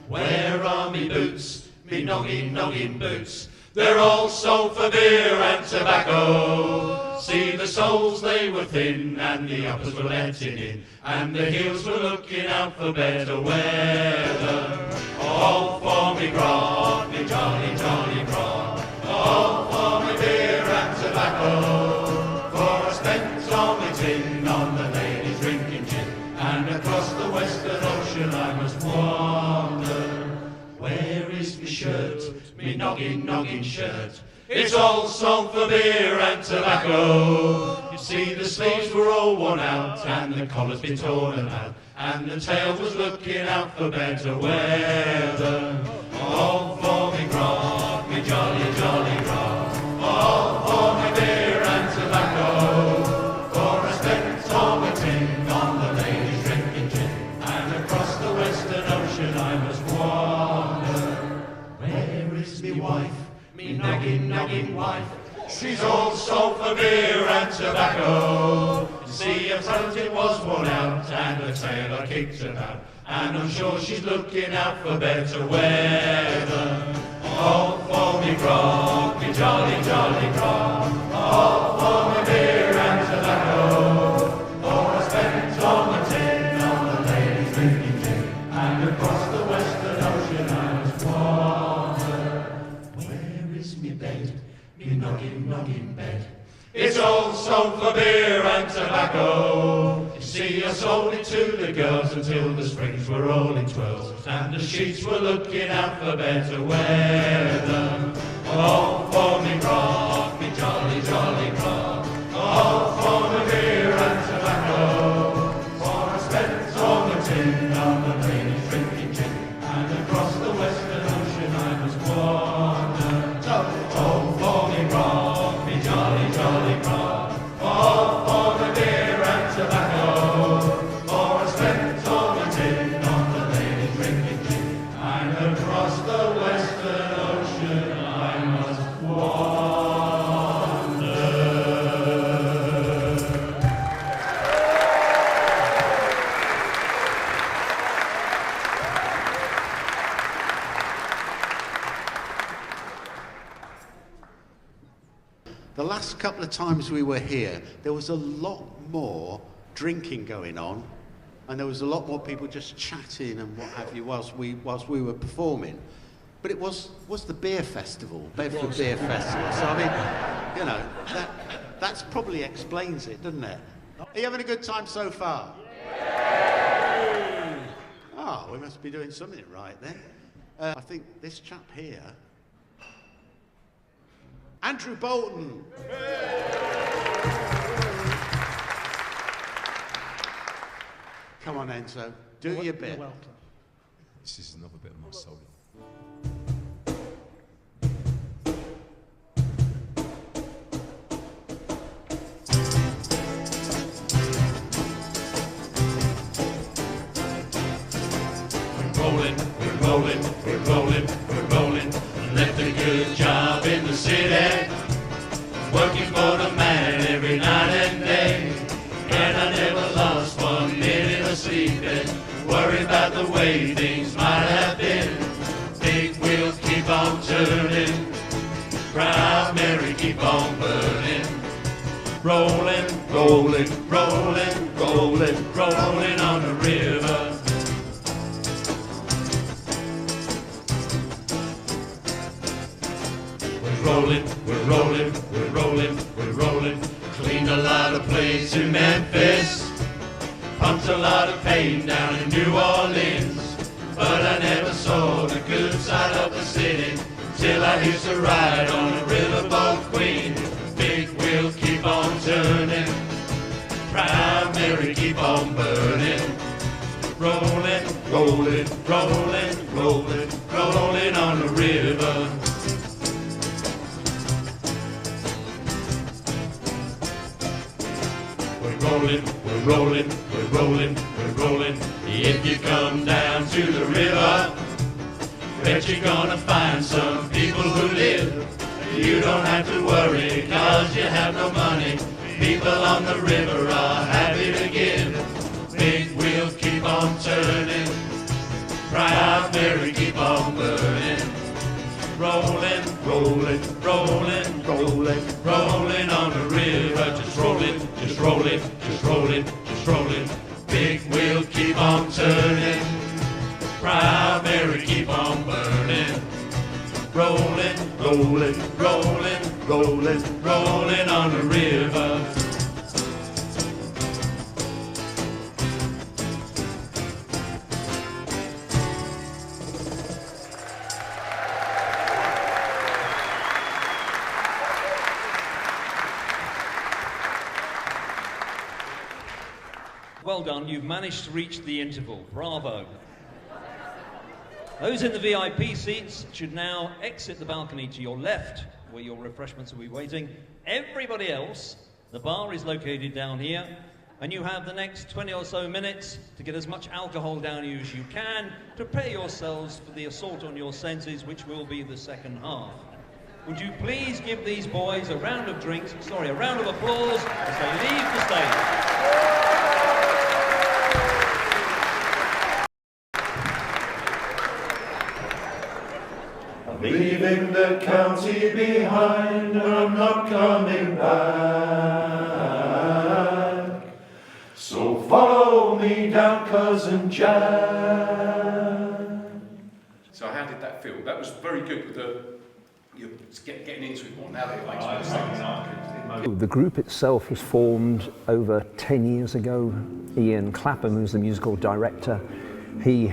S8: Where are me boots, me noggin boots? They're all sold for beer and tobacco. See, the soles they were thin and the uppers were letting in, and the heels were looking out for better weather. All for me grog, me jolly, jolly grog. All for me beer and tobacco, for I spent all my tin on the ladies drinking gin, and across the Western Ocean I must wander. Where is me shirt, me noggin shirt? It's all sold for beer and tobacco. You see, the sleeves were all worn out, and the collar's been torn about, and the tail was looking out for better weather. All for me grog, me jolly, jolly grog. All for me beer and tobacco, for I me wife, me noggin wife. She's all sold for beer and tobacco. You see, her fronting was worn out and her tailor kicked about, and I'm sure she's looking out for better weather. All for me grog, me jolly, jolly grog. All for me beer and tobacco. For I spent all my tin on the ladies drinking gin, and across the western ocean I was wandered. Where is me bed? Me noggin bed. It's all sold for beer and tobacco. You see, I sold it to the girls until the springs were all in twirls, and the sheets were looking out for better weather. All for me grog, me jolly, jolly grog. All for me beer and tobacco. For I spent all my tin on the ladies drinking gin, and across the western ocean I was wandered. All for me grog, me jolly, jolly grog. All for me beer and tobacco. For I spent all my tin on the ladies drinking gin, and across the western ocean I must wander.
S4: The last couple of times we were here, there was a lot more drinking going on, and there was a lot more people just chatting and what have you whilst we were performing. But it was the beer festival, Bedford Beer Festival. So I mean, you know, that's probably explains it, doesn't it? Are you having a good time so far? Yeah. Oh, we must be doing something right then. I think this chap here, Andrew Bolton. Come on, Enzo, do your bit.
S9: You're welcome. This is another bit of my solo.
S8: We're rolling. Left a good job in the city, working for the man every night and day. And I never lost 1 minute of sleeping, worried about the way things might have been. Big wheels keep on turning, Proud Mary keep on burning. Rolling on the river. We're rolling. Cleaned a lot of plates in Memphis, pumped a lot of pain down in New Orleans. But I never saw the good side of the city till I used to ride on a riverboat queen. Big wheels keep on turning, Proud Mary keep on burning. Rolling on the river. We're rolling. If you come down to the river, bet you're gonna find some people who live. You don't have to worry, 'cause you have no money. People on the river are happy to give. Big wheels keep on turning, Proud Mary keep on burning. Rolling on the river. Just rolling. Big wheel keep on turning, Proud Mary keep on burning. Rolling on the river.
S1: Well done, you've managed to reach the interval. Bravo. Those in the VIP seats should now exit the balcony to your left, where your refreshments will be waiting. Everybody else, the bar is located down here, And you have the next 20 or so minutes to get as much alcohol down you as you can to prepare yourselves for the assault on your senses, which will be the second half. Would you please give these boys a round of applause as they leave the stage.
S2: I'm leaving the county behind and I'm not coming back. So follow me down, cousin Jack.
S9: So how did that feel? That was very good with you're getting into it more now that it makes more sense.
S10: The group itself was formed over 10 years ago. Ian Clapham, who's the musical director, he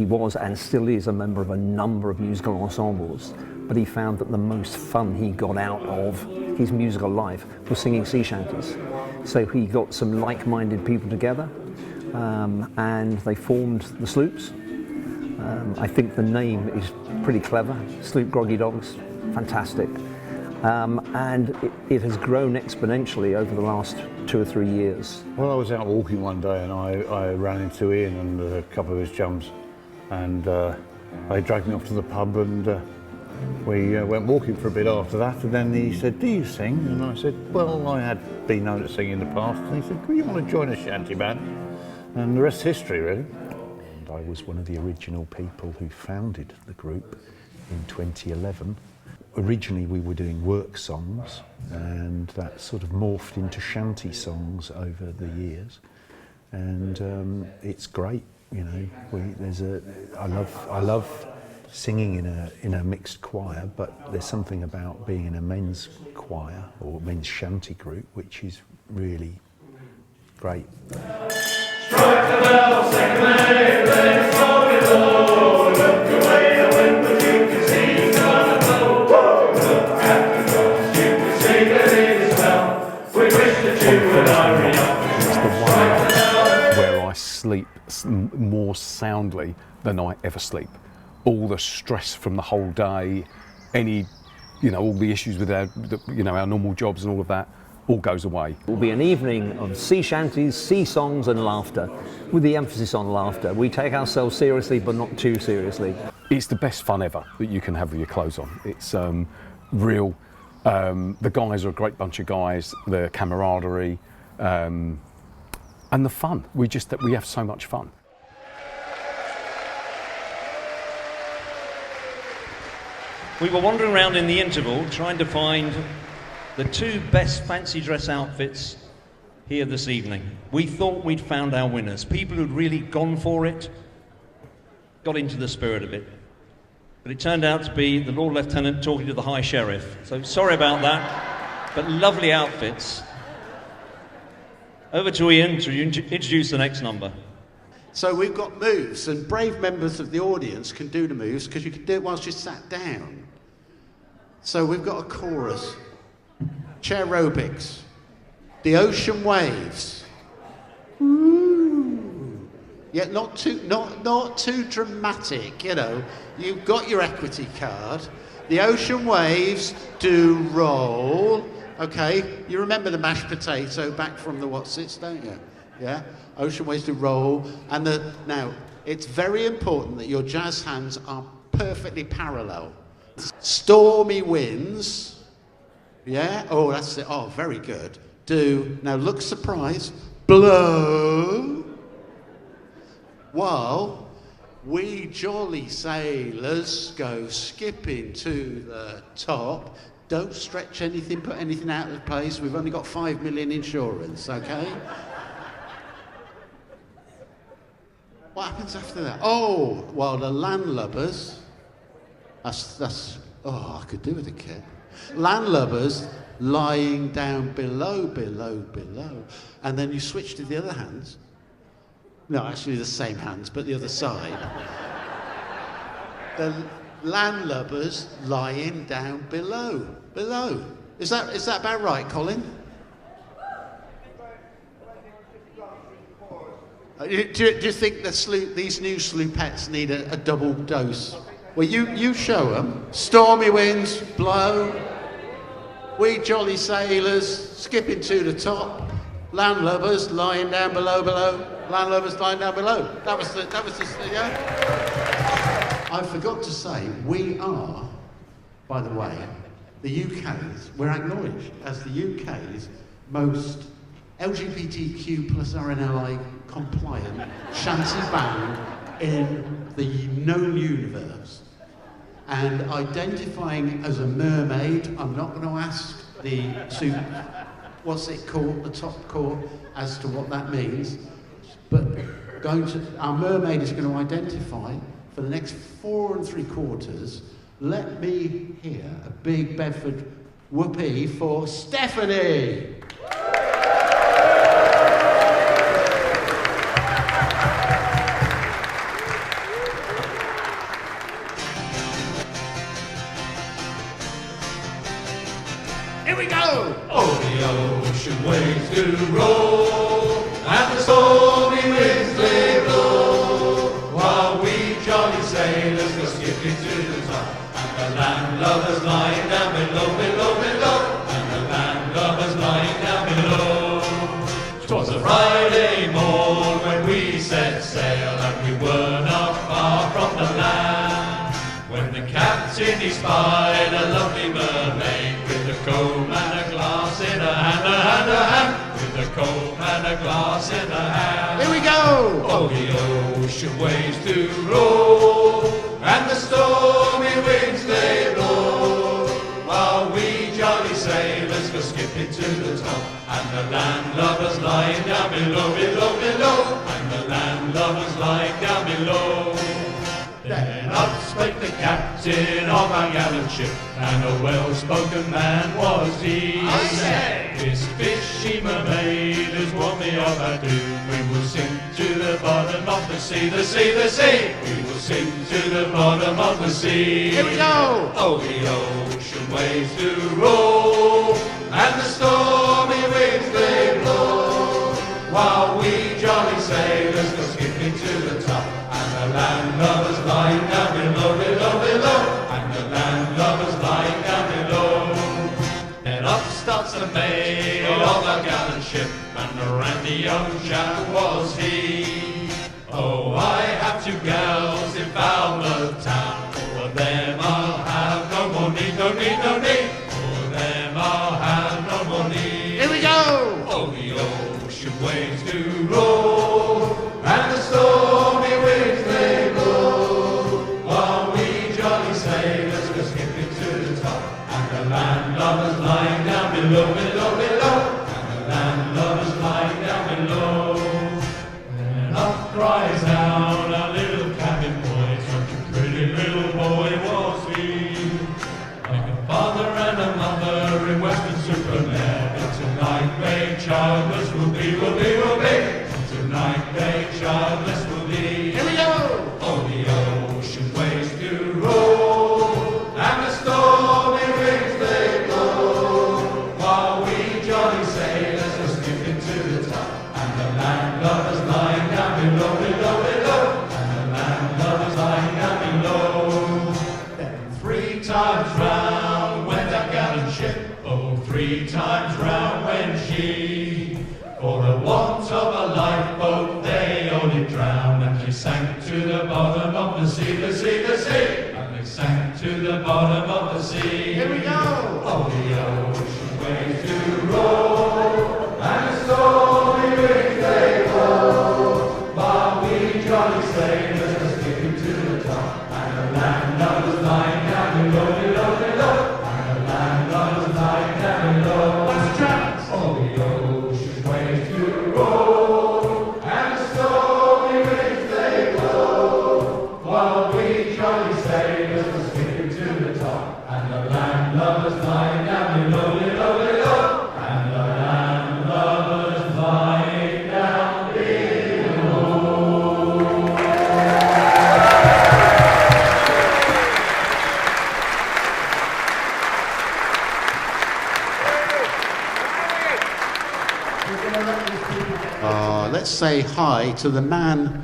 S10: was and still is a member of a number of musical ensembles, but he found that the most fun he got out of his musical life was singing sea shanties. So he got some like-minded people together and they formed the Sloops. I think the name is pretty clever, Sloop Groggy Dogs, fantastic. And it has grown exponentially over the last 2 or 3 years.
S11: Well, I was out walking one day and I ran into Ian and a couple of his chums, and they dragged me off to the pub, and we went walking for a bit after that, and then he said, "Do you sing?" And I said, "Well, I had been known to sing in the past." And he said, "Do you want to join a shanty band?" And the rest is history, really.
S10: And I was one of the original people who founded the group in 2011. Originally we were doing work songs, and that sort of morphed into shanty songs over the years, and it's great, you know. I love singing in a mixed choir, but there's something about being in a men's choir or men's shanty group which is really great.
S2: Strike the bell, second mate, let's go below. Look away the window, you can see it's gonna blow. Look at the doors, you can see that it is well. We wish that you would hurry up.
S9: It's the one where I sleep more soundly than I ever sleep. All the stress from the whole day, all the issues with our normal jobs and all of that, all goes away.
S10: It will be an evening of sea shanties, sea songs and laughter, with the emphasis on laughter. We take ourselves seriously, but not too seriously.
S9: It's the best fun ever that you can have with your clothes on. It's real. The guys are a great bunch of guys, the camaraderie, and the fun. We have so much fun.
S1: We were wandering around in the interval trying to find the 2 best fancy dress outfits here this evening. We thought we'd found our winners, people who'd really gone for it, got into the spirit of it. But it turned out to be the Lord-Lieutenant talking to the High Sheriff. So sorry about that, but lovely outfits. Over to Ian to introduce the next number.
S4: So we've got moves, and brave members of the audience can do the moves because you can do it whilst you're sat down. So we've got a chorus. Chair-aerobics, the ocean waves. Ooh. Yeah, not too dramatic, you know. You've got your equity card. The ocean waves do roll. Okay, you remember the mashed potato back from the Whatsits, don't you? Yeah, ocean waves do roll. And now it's very important that your jazz hands are perfectly parallel. Stormy winds. Yeah? Oh, that's it. Oh, very good. Now look surprised. Blow. While we jolly sailors go skipping to the top. Don't stretch anything, put anything out of place. We've only got 5 million insurance, okay? What happens after that? Oh, well, the landlubbers. That's. Oh, I could do with a kid. Landlubbers lying down below, and then you switch to the other hands. No, actually the same hands, but the other side. The landlubbers lying down below. Is that about right, Colin? Do you think these new sloopettes need a double dose? Well, you show them. Stormy winds blow. We jolly sailors skipping to the top. Landlubbers lying down below. Landlubbers lying down below. That was the yeah. I forgot to say, we are, by the way, the UK's, we're acknowledged as the UK's most LGBTQ plus RNLI compliant shanty band in the known universe. And identifying as a mermaid, I'm not going to ask the what's it called, the top court, as to what that means. But our mermaid is going to identify for the next 4 3/4. Let me hear a big Bedford whoopee for Stephanie.
S2: Here we go! Oh, the ocean waves do roll, and the stormy winds they blow, while we jolly sailors go skipping to the top, and the landlubbers lying down below, and the landlubbers lying down below. 'Twas a Friday morn when we set sail, and we were not far from the land, when the captain he spied a lovely mermaid, with a comb and a glass in her hand, with a comb and a glass in her hand.
S4: Here we go!
S2: Oh, the ocean waves do roll, and the stormy winds they blow, while we jolly sailors go skipping to the top, and the landlubbers lying down below, and the landlubbers lying down below. Then up spake the captain of our gallant ship, and a well-spoken man was he.
S7: I say,
S2: this fishy mermaid is what me of her doom. We will sink to the bottom of the sea, the sea. We will sink to the bottom of the sea.
S4: Here we go!
S2: Oh, the ocean waves do roll, and the stormy winds they blow, while we jolly sailors go skipping to the top, and the landlubbers lying down below, and the landlubbers lying down below. Then up starts the maid of our gallant ship, and a randy young chap was he. Oh, I have 2 gals in Falmouth town, for them I'll have no more need, for them I'll have no more need.
S4: Here we go!
S2: Oh, the ocean waves do roll, and the stormy winds they blow, while we jolly sailors go skipping to the top, and the landlubbers lying down below, and the landlubbers lying down below. And up cries down our little cabin boy, such a pretty little boy was he, like a father and a mother in Western-super-Mare, but tonight they childless will be. Tonight they childless will be.
S4: Here we go!
S2: Oh, the ocean waves do roll, and the stormy winds they blow, while we jolly sailors go skipping to the top, and the landlubbers lying down below, and the landlubbers lying down below. Then 3 times round went that gallant ship, oh, 3 times round went she, for the want of a lifeboat they only drowned, and they sank to the bottom of the sea, and they sank to the bottom of the sea.
S4: Here we go!
S2: Oh, the ocean waves do roll, and the stormy winds they blow, while we jolly sailors are skipping to the top, and the landlubbers lying down below, and the landlubbers lying down below. What's the chance? Oh, the ocean waves do roll, and the stormy winds they blow, while we jolly sailors are skipping to the top, and the landlubbers lying down below, and the landlubbers lying down below.
S4: Let's say hi to the man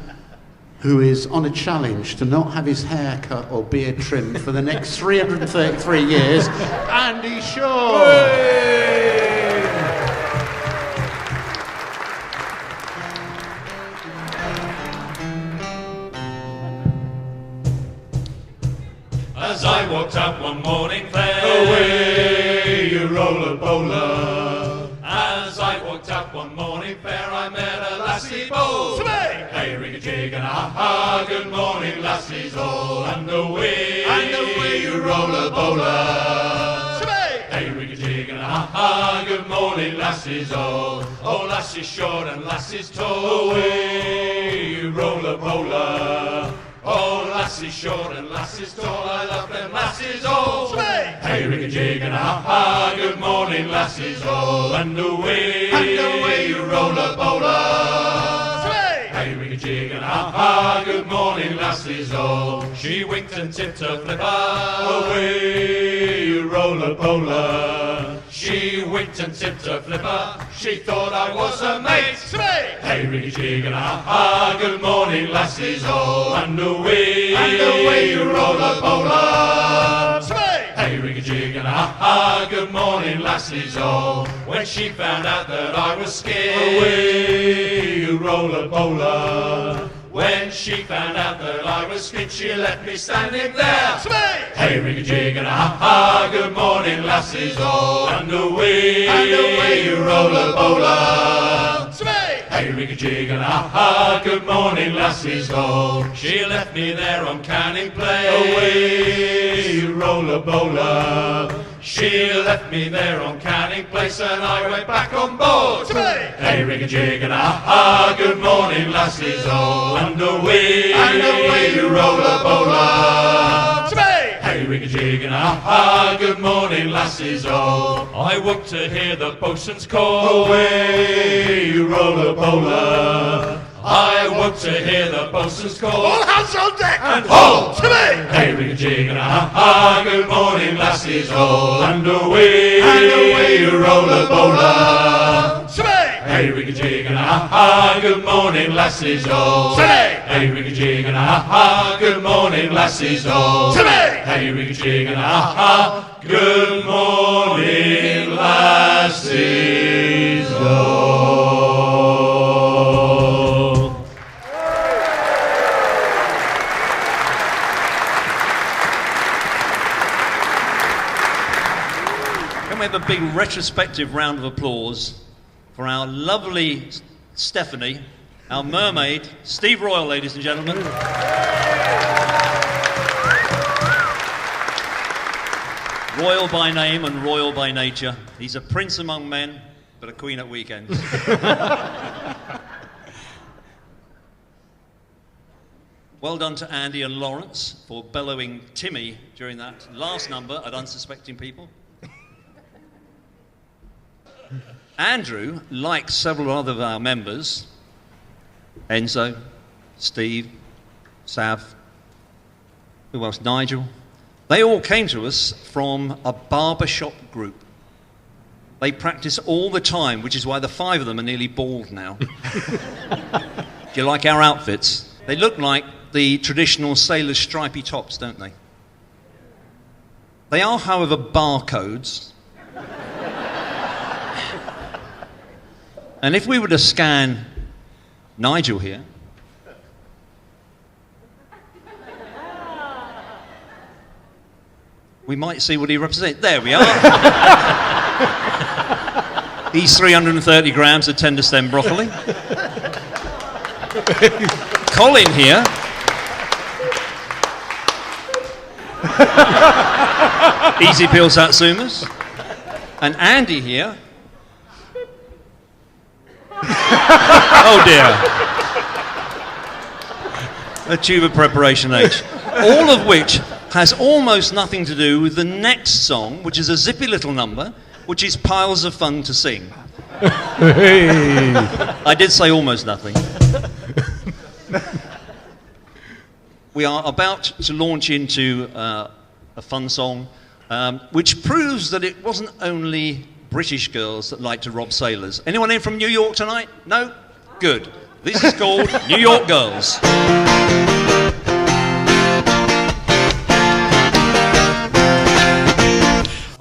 S4: who is on a challenge to not have his hair cut or beard trimmed for the next 333 years, Andy Shaw.
S8: As I walked out one morning fair,
S2: Away, you roller bowler.
S8: as I walked out one morning fair, I met a lassie bold.
S7: Sway!
S8: Hey, rig-a-jig and a-ha, good morning lassies all, and away you roller bowler.
S7: Sway!
S8: Hey, rig-a-jig and a-ha, good morning lassies all, oh lassies short and lassies tall, away you roller bowler. Oh lassies short and lassies tall, I love them lassies all.
S7: Sway!
S8: Hey, rig-a-jig and a-ha, good morning lassies all, and away you roller bowler.
S7: Sway!
S8: Hey, rig-a-jig and a-ha, good morning lassies all. She winked and tipped her flipper,
S2: Away, you roller bowler.
S8: she winked and tipped her flipper, she thought I was her mate.
S7: Sway!
S8: Hey, rig-a-jig and a-ha, good morning lassies all, and away you roller bowler.
S7: Sway!
S8: Hey, rig-a-jig and a-ha, good morning lassies all. When she found out that I was scared,
S2: Away, you roller bowler.
S8: when she found out that I was scared, she left me standing there.
S7: Sway!
S8: Hey, rig-a-jig and a-ha, good morning lassies all, and away you roller bowler.
S7: Sway!
S8: Hey, rig-a-jig and a-ha, good morning lassies all. She left me there on Canning Place.
S2: Away, you roller bowler.
S8: She left me there on Canning Place and I went back on board.
S7: Sway!
S8: Hey, rig-a-jig and a-ha, good morning lassies all, and away you roller bowler.
S7: Sway!
S8: Hey, rig-a-jig and a-ha, good morning lassies all. I woke to hear the boatswain's call.
S2: Away, you roller bowler.
S8: I woke to hear the boatswain's call.
S7: All hands on deck!
S8: And hold!
S7: Sway!
S8: Hey, rig-a-jig and a-ha, good morning lassies all, and away you roller bowler.
S7: Sway!
S8: Hey, rig-a-jig and a-ha, good morning lassies all.
S7: Sway!
S8: Hey, rig-a-jig and a-ha, good morning lassies all.
S7: Sway!
S8: Hey, rig-a-jig and a-ha, good morning lassies all.
S1: Can we have a big retrospective round of applause for our lovely Stephanie, our mermaid, Steve Royal, ladies and gentlemen. Royal by name and royal by nature. He's a prince among men, but a queen at weekends. Well done to Andy and Lawrence for bellowing Timmy during that last number at Unsuspecting People. Andrew, like several other of our members, Enzo, Steve, Sav, who else? Nigel. They all came to us from a barbershop group. They practice all the time, which is why the 5 of them are nearly bald now. Do you like our outfits? They look like the traditional sailors' stripy tops, don't they? They are, however, barcodes. And if we were to scan Nigel here, we might see what he represents. There we are. He's 330 grams of tender stem broccoli. Colin here. Easy peel satsumas. And Andy here. Oh dear. A tube of preparation H. All of which has almost nothing to do with the next song, which is a zippy little number, which is piles of fun to sing. I did say almost nothing. We are about to launch into a fun song, which proves that it wasn't only British girls that like to rob sailors. Anyone in from New York tonight? No? Good. This is called New York Girls.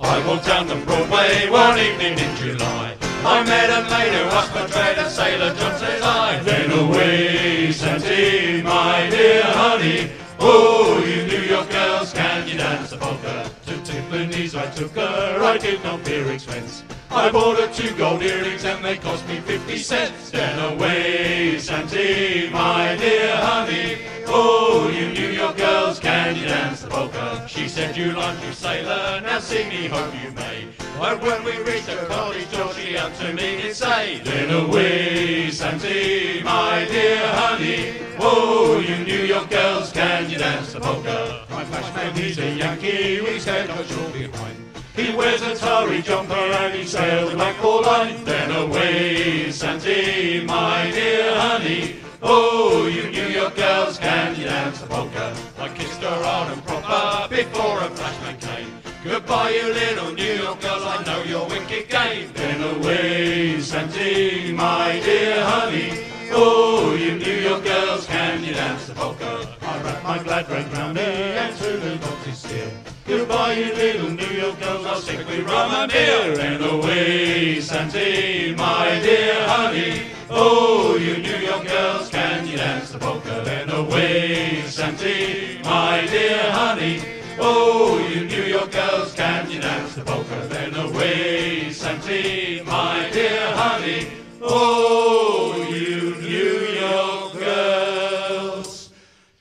S8: I walked down the Broadway one evening in July. I met a maid who was portrayed as Sailor John, says I. Then away, Santy, my dear honey. Oh, you New York girls, can you dance? polka. To Tiffany's I took her, I did not fear expense. I bought her 2 gold earrings and they cost me 50 cents. Then away, Santy, my dear honey. Oh, you New York girls, can you dance the polka? She said, you like you sailor, now sing me home you may. But when we reached the cottage door, she up to me did say, then away, Santy, my dear honey. Oh, you New York girls, can you dance the polka? My flashman, he's a Yankee, with his head got short behind. He wears a tarry jumper and he sails a blackboard line. Then away, Santy, my dear honey. Oh, you New York girls, can you dance the polka? I kissed her hard and proper before a flashman came. Goodbye, you little New York girls, I know your wicked game. Then away, Santy, my dear honey. Oh, you New York girls, can you dance the polka? I wrap my glad red round me and to the boxes still. Goodbye, you little New York girls, I'll stick with rum and beer. And away, Santy, my dear honey. Oh, you New York girls, can you dance the polka? Then away, Santy, my dear honey. Oh, you New York girls, can you dance the polka? Then away, Santy, my dear honey. Oh, you New York girls,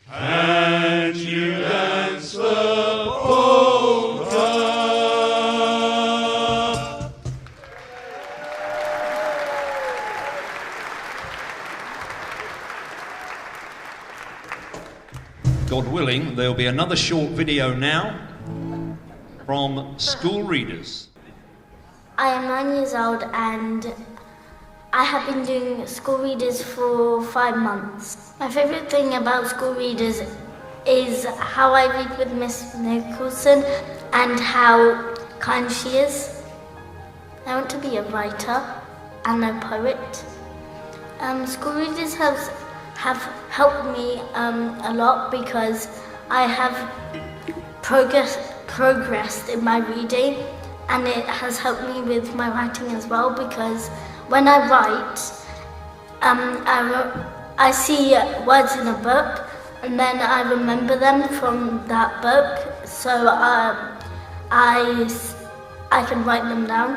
S8: can you dance the polka?
S1: God willing, there'll be another short video now from school readers.
S12: I am 9 years old and I have been doing school readers for 5 months. My favourite thing about school readers is how I read with Miss Nicholson and how kind she is. I want to be a writer and a poet. School readers have helped me a lot because I have progressed in my reading, and it has helped me with my writing as well because when I write, I see words in a book and then I remember them from that book, so I can write them down.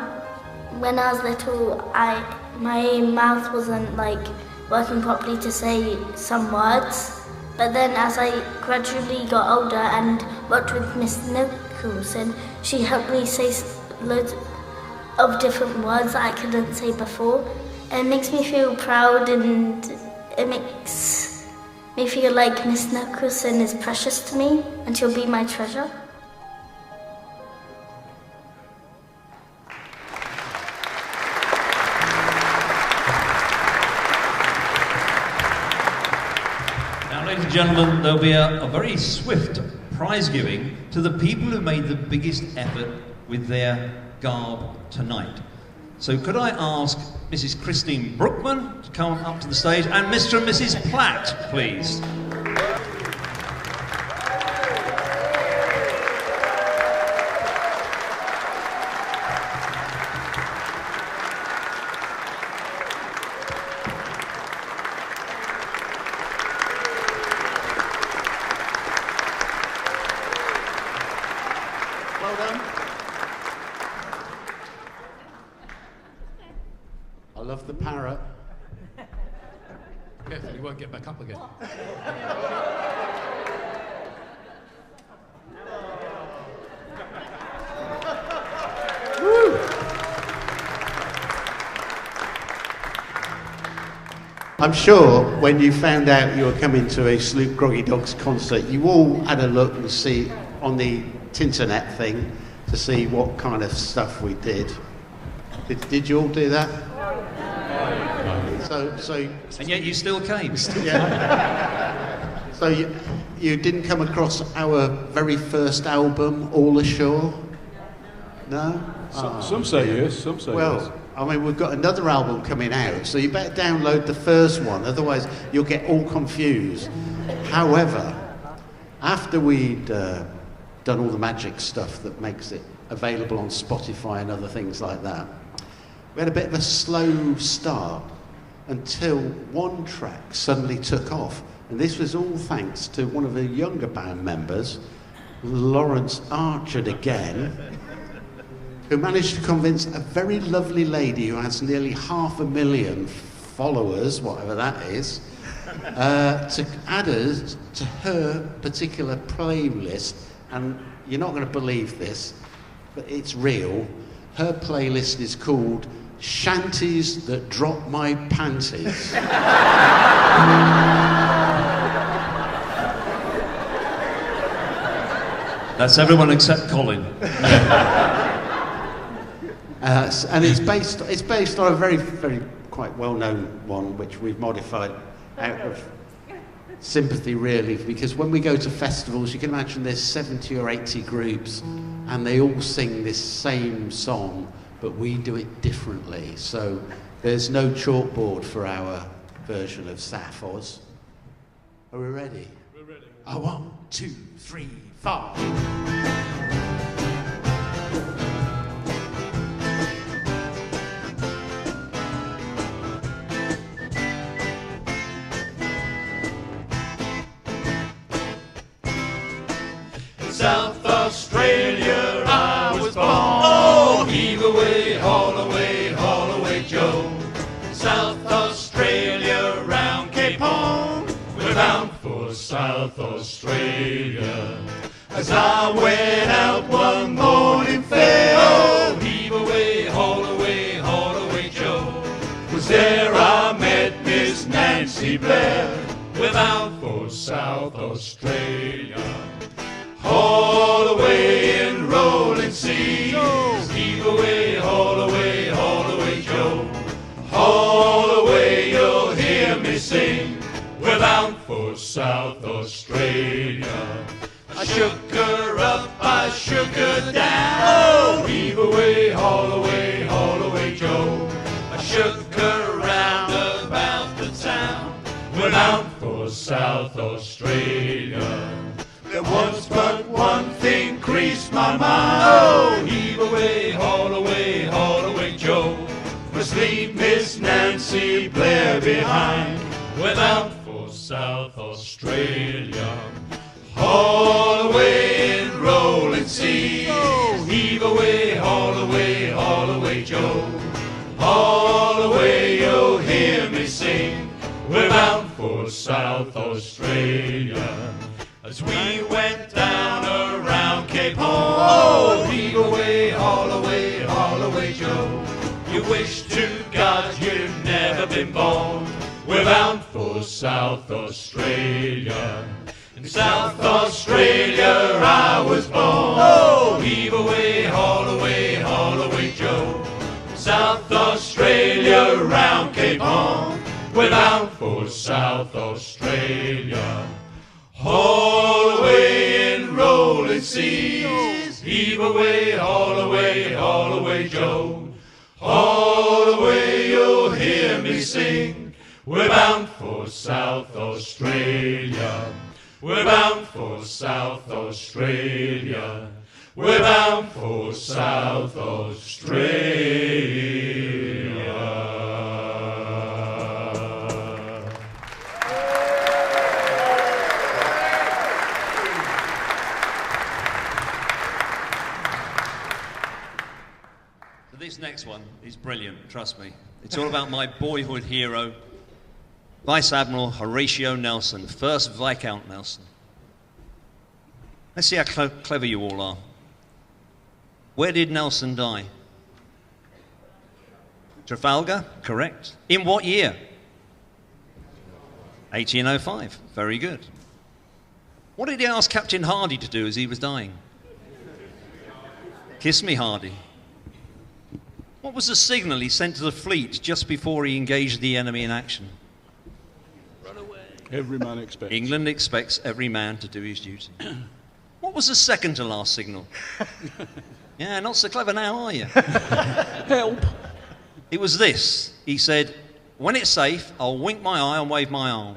S12: When I was little, my mouth wasn't working properly to say some words, but then as I gradually got older and worked with Miss Nicholson, she helped me say loads of different words that I couldn't say before. It makes me feel proud and it makes me feel like Miss Nicholson is precious to me and she'll be my treasure.
S1: Now, ladies and gentlemen, there'll be a very swift prize giving to the people who made the biggest effort with their garb tonight. So could I ask Mrs. Christine Brookman to come up to the stage and Mr. and Mrs. Platt, please.
S4: Well done. I love the parrot.
S6: Careful, you won't get back up again.
S4: I'm sure when you found out you were coming to a Sloop Groggy Dogs concert, you all had a look and see on the Tinternet thing to see what kind of stuff we did. Did you all do that? So
S1: And yet you still came.
S4: yeah. So you didn't come across our very first album, All Ashore? No?
S6: Some say yes, some say yes.
S4: Well, I mean, we've got another album coming out, so you better download the first one, otherwise you'll get all confused. However, after we'd done all the magic stuff that makes it available on Spotify and other things like that, we had a bit of a slow start until one track suddenly took off. And this was all thanks to one of the younger band members Lawrence Archer again, who managed to convince a very lovely lady who has nearly 500,000 followers, whatever that is, to add us to her particular playlist. And you're not going to believe this, but it's real. Her playlist is called Shanties That Drop My Panties.
S1: That's everyone except Colin.
S4: And it's based on a very, very quite well-known one, which we've modified out of sympathy, really, because when we go to festivals, you can imagine there's 70 or 80 groups, and they all sing this same song, but we do it differently. So there's no chalkboard for our version of Sappho's. Are we ready?
S6: We're ready.
S4: 1, 2, 3, 4.
S8: South Australia I was born. Oh, heave away, haul away, haul away, Joe. South Australia round Cape Horn. We're bound for South Australia. As I went out one morning fair, oh, heave away, haul away, Joe. Was there I met Miss Nancy Blair. We're bound for South Australia. Haul away in rolling seas, heave away, haul away, Joe. Haul away, you'll hear me sing. We're bound for South Australia. I shook her up, I shook her down. Oh, heave away, haul away, Joe. I shook her round about the town. We're bound for South Australia. There was but one thing creased my mind. Oh, heave away, haul away, Joe. Must leave Miss Nancy Blair behind. We're bound for South Australia. Haul away in rolling seas. Oh, heave away, haul away, Joe. Haul away, you'll hear me sing. We're bound for South Australia. As we went down around Cape Horn, oh, heave away, haul away, Joe. You wish to God you'd never been born. We're bound for South Australia. In South Australia I was born. Oh, heave away, haul away, Joe. South Australia round Cape Horn. We're bound for South Australia. Haul away in rolling seas, heave away, haul away, Joe. Haul away, you'll hear me sing. We're bound for South Australia. We're bound for South Australia. We're bound for South Australia.
S1: This next one is brilliant, trust me. It's all about my boyhood hero, Vice Admiral Horatio Nelson, 1st Viscount Nelson. Let's see how clever you all are. Where did Nelson die? Trafalgar, correct. In what year? 1805, very good. What did he ask Captain Hardy to do as he was dying? Kiss me, Hardy. What was the signal he sent to the fleet just before he engaged the enemy in action?
S6: Run away. Every man expects.
S1: England expects every man to do his duty. What was the second to last signal? Yeah, not so clever now, are you?
S6: Help.
S1: It was this. He said, when it's safe, I'll wink my eye and wave my arm.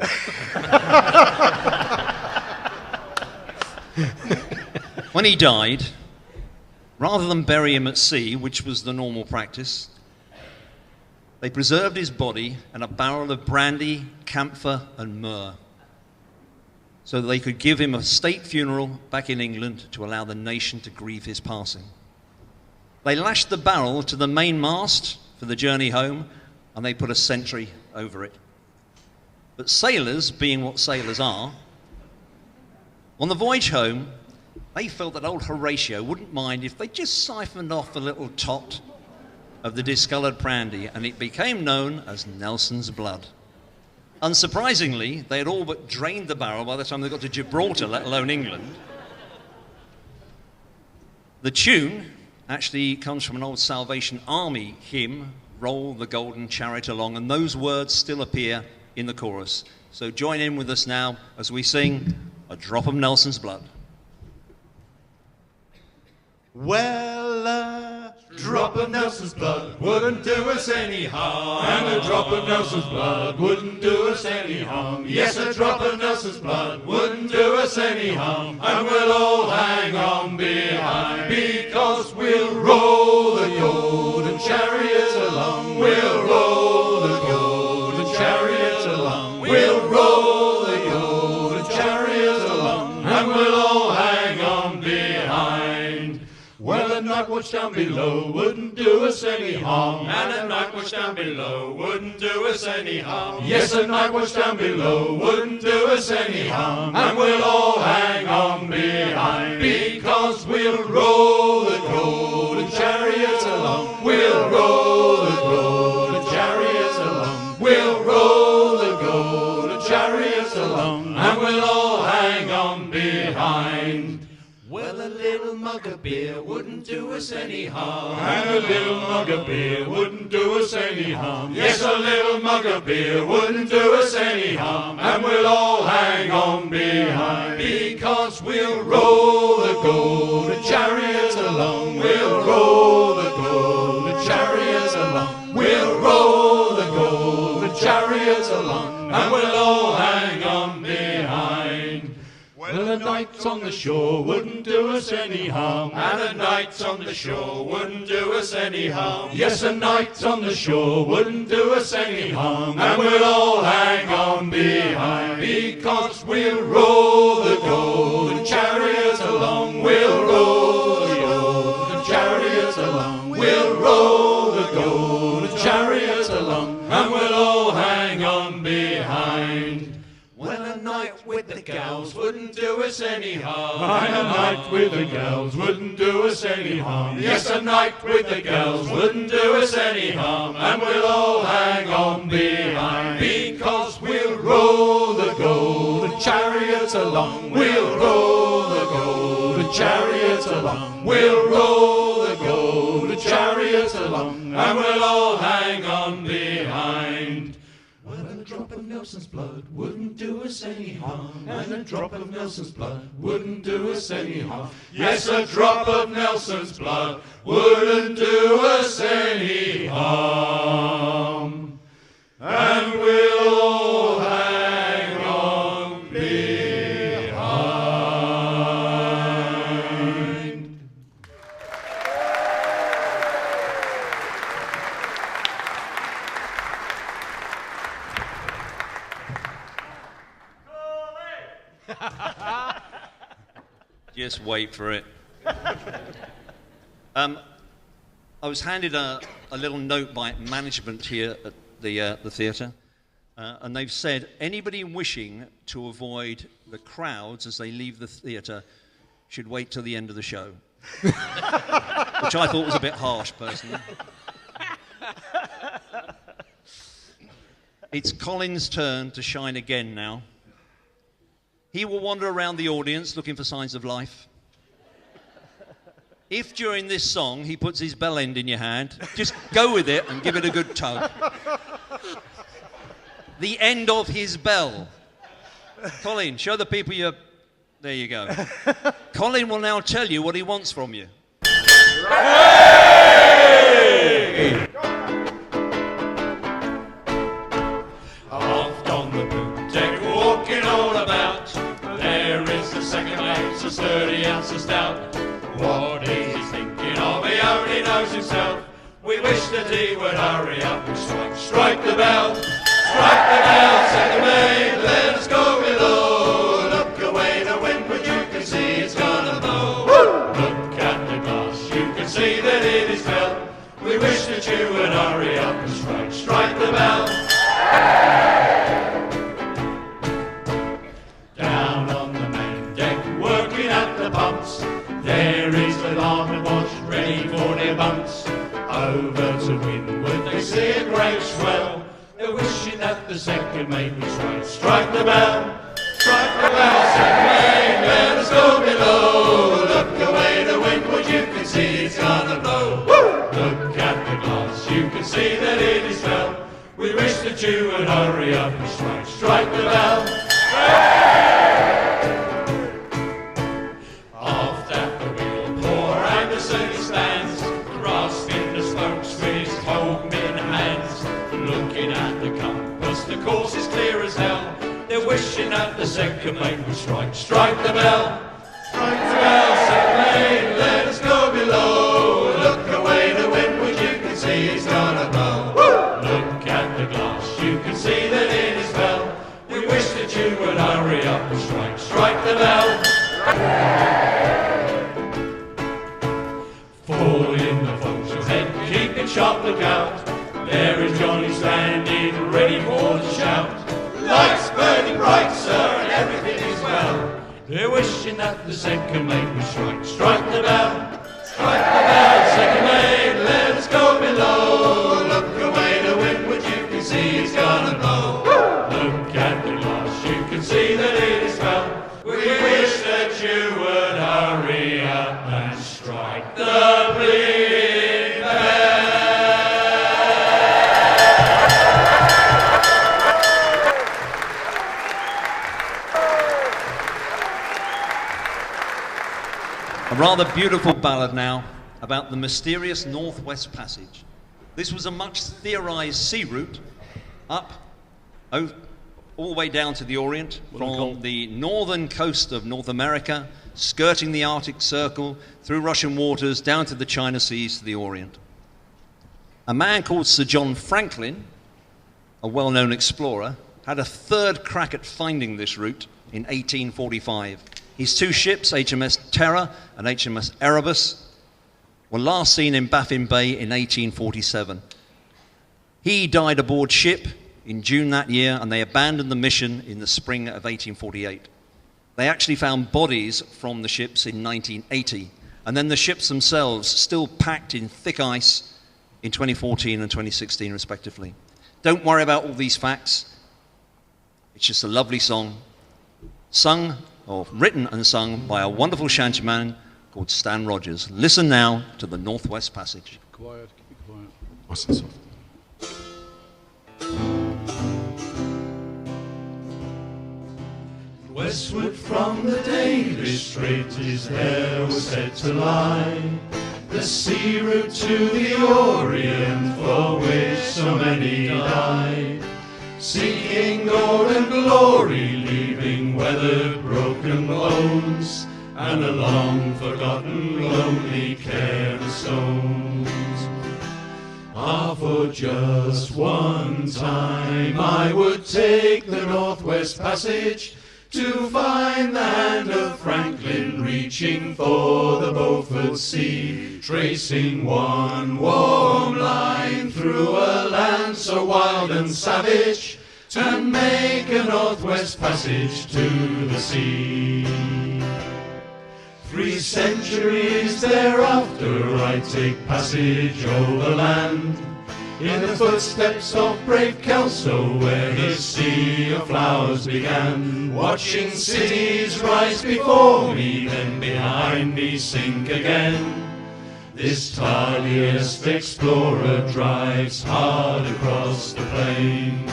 S1: When he died, rather than bury him at sea, which was the normal practice, they preserved his body in a barrel of brandy, camphor, and myrrh. so that they could give him a state funeral back in England to allow the nation to grieve his passing. They lashed the barrel to the main mast for the journey home, and they put a sentry over it. But sailors, being what sailors are, on the voyage home, they felt that old Horatio wouldn't mind if they just siphoned off a little tot of the discoloured brandy, and it became known as Nelson's Blood. Unsurprisingly, they had all but drained the barrel by the time they got to Gibraltar, let alone England. The tune actually comes from an old Salvation Army hymn, Roll the Golden Chariot Along, and those words still appear in the chorus. So join in with us now as we sing A Drop of Nelson's Blood.
S2: Well, a drop of Nelson's blood wouldn't do us any harm. And a drop of Nelson's blood wouldn't do us any harm. Yes, a drop of Nelson's blood wouldn't do us any harm. And we'll all hang on behind, because we'll roll the golden chariot along. We'll roll the golden chariot along. We'll roll the golden chariot along. And we'll all hang on behind. Well, a night watch down below wouldn't do us any harm. And a night watch down below wouldn't do us any harm. Yes, a night watch down below wouldn't do us any harm. And we'll all hang on behind, because we'll roll the golden chariot along. We'll roll the golden chariot along. We'll roll the golden chariot along. And we'll all hang on behind. Well, a little mug of beer wouldn't do us any harm. And a little mug of beer wouldn't do us any harm. Yes, a little mug of beer wouldn't do us any harm. And we'll all hang on behind, because we'll roll the golden chariot along. We'll roll the golden chariot along. We'll roll the golden chariot along. And we'll all hang on behind. Well, a night on the shore wouldn't do us any harm. And a night on the shore wouldn't do us any harm. Yes, a night on the shore wouldn't do us any harm. And we'll all hang on behind, because we'll roll the golden chariot along. We'll roll the golden chariot along. We'll roll the golden chariot along. And we'll all hang on behind. Well, a night with the gals wouldn't do us any harm. And a night with the gals wouldn't do us any harm. Yes, a night with the gals wouldn't do us any harm. And we'll all hang on behind, because we'll roll the golden chariot along. We'll roll the golden chariot along. We'll roll the golden chariot along. And we'll all hang on behind. Well, a drop of Nelson's blood wouldn't do us any harm. And a drop of Nelson's blood wouldn't do us any harm. Yes, a drop of Nelson's blood wouldn't do us any harm. And we'll all hang on behind.
S1: Just wait for it. I was handed a little note by management here at the theatre, and they've said anybody wishing to avoid the crowds as they leave the theatre should wait till the end of the show, which I thought was a bit harsh, personally. It's Colin's turn to shine again now. He will wander around the audience looking for signs of life. If during this song he puts his bell end in your hand, just go with it and give it a good tug. The end of his bell. Colin, show the people your... There you go. Colin will now tell you what he wants from you.
S2: Hey! Off on the poop deck, walking all about. There is the second mate, so sturdy and so stout. What is he thinking of? He only knows himself. We wish that he would hurry up and strike the bell. Strike the bell, second mate, let us go below. Look
S8: Over to windward they see a great swell. They're wishing that the second mate would strike. Strike the bell, second mate, let us go below. Look away to windward, you can see it's gonna blow. Look at the glass, you can see that it is fell. We wish that you would hurry up and strike the bell. Aft at the wheel, pour and the sun stands, grasping the spokes with his home in hands. Looking at the compass, the course is clear as hell. They're wishing that the second mate would strike the bell. Strike the bell, second mate, let us go below. Look away to windward, you can see it's gonna blow. Look at the glass, you can see that it is well. We wish that you would hurry up and strike the bell. Fall in the forecastle head, keep it sharp lookout. There is Johnny standing ready for the shout. Lights burning bright, sir, and everything is well. They're wishing that the second mate would strike the bell. Strike the bell, second mate, let us go below. Look away to windward, you can see it's gonna blow. Look at the glass, you can see that it is well. We wish that you would hurry up and strike the bleeding bell.
S1: A rather beautiful ballad now about the mysterious Northwest Passage. This was a much theorised sea route up all the way down to the Orient, from the northern coast of North America, skirting the Arctic Circle, through Russian waters, down to the China Seas to the Orient. A man called Sir John Franklin, a well-known explorer, had a third crack at finding this route in 1845. His two ships, HMS Terror and HMS Erebus, were last seen in Baffin Bay in 1847. He died aboard ship in June that year, and they abandoned the mission in the spring of 1848. They actually found bodies from the ships in 1980, and then the ships themselves still packed in thick ice in 2014 and 2016 respectively. Don't worry about all these facts. It's just a lovely song, sung or written and sung by a wonderful shantyman called Stan Rogers. Listen now to the Northwest Passage.
S6: Quiet, keep it quiet.
S1: Nice and soft.
S8: Westward from the Danish Strait his hair was said to lie, the sea route to the Orient for which so many died, seeking gold and glory, leaving weathered broken bones, and a long forgotten lonely care of stones. Ah, for just one time I would take the Northwest Passage to find the hand of Franklin reaching for the Beaufort Sea, tracing one warm line through a land so wild and savage, and make a Northwest Passage to the sea. 3 centuries thereafter I take passage overland, in the footsteps of brave Kelso, where his sea of flowers began, watching cities rise before me, then behind me sink again. This tardiest explorer drives hard across the plains.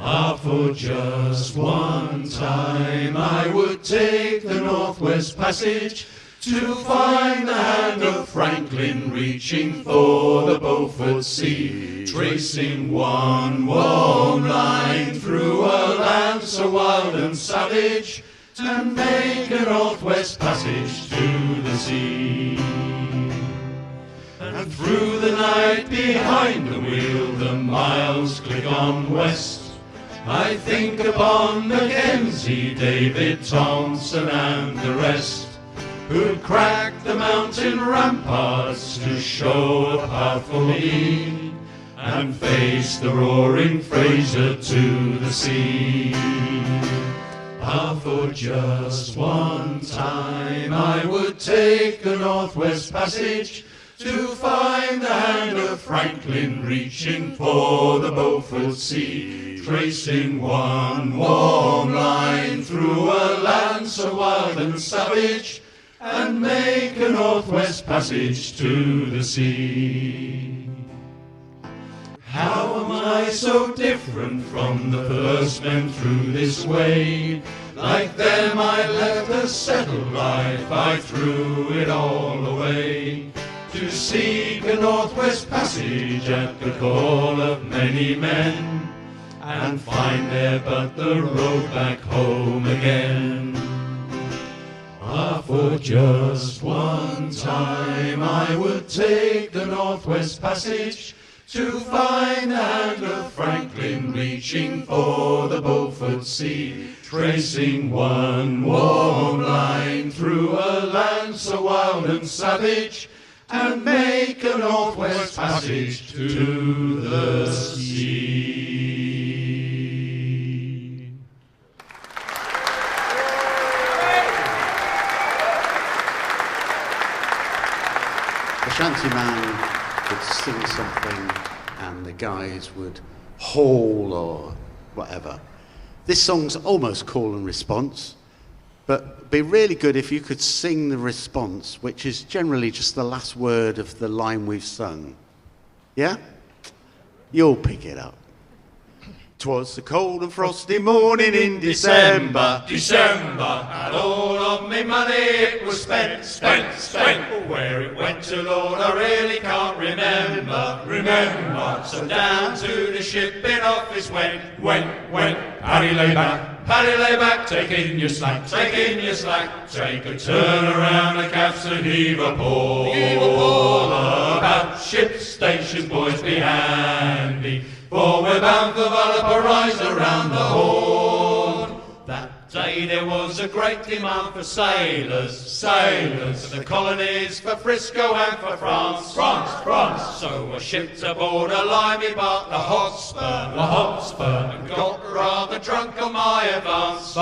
S8: Ah, for just one time I would take the Northwest Passage to find the hand of Franklin reaching for the Beaufort Sea, tracing one warm line through a land so wild and savage, and make a Northwest Passage to the sea. And through the night behind the wheel the miles click on west, I think upon Mackenzie, David Thompson and the rest, who'd cracked the mountain ramparts to show a path for me, and face the roaring Fraser to the sea. Ah, for just one time I would take the Northwest Passage to find the hand of Franklin reaching for the Beaufort Sea, tracing one warm line through a land so wild and savage, and make a northwest passage to the sea. How am I so different from the first men through this way? Like them I left a settled life, I threw it all away, to seek a northwest passage at the call of many men, and find there but the road back home again. Ah, for just one time I would take the northwest passage, to find the hand of Franklin reaching for the Beaufort Sea, tracing one warm line through a land so wild and savage, and make a northwest passage to the sea.
S4: The shantyman would sing something and the guys would haul or whatever. This song's almost call and response, but it'd be really good if you could sing the response, which is generally just the last word of the line we've sung. Yeah? You'll pick it up. 'Twas a cold and frosty morning in December,
S8: and all of me money it was spent. Where it went to, Lord, I really can't remember. So down to the shipping office went. Paddy lay back, take in your slack. Take a turn around the caps and heave a pole. About ship stations, boys, be handy, for we're bound for Valparaiso around the Horn. That day there was a great demand for sailors, for the colonies, for Frisco and for France. So I shipped aboard a limey bark, the Hotspur, and got rather drunk on my advance.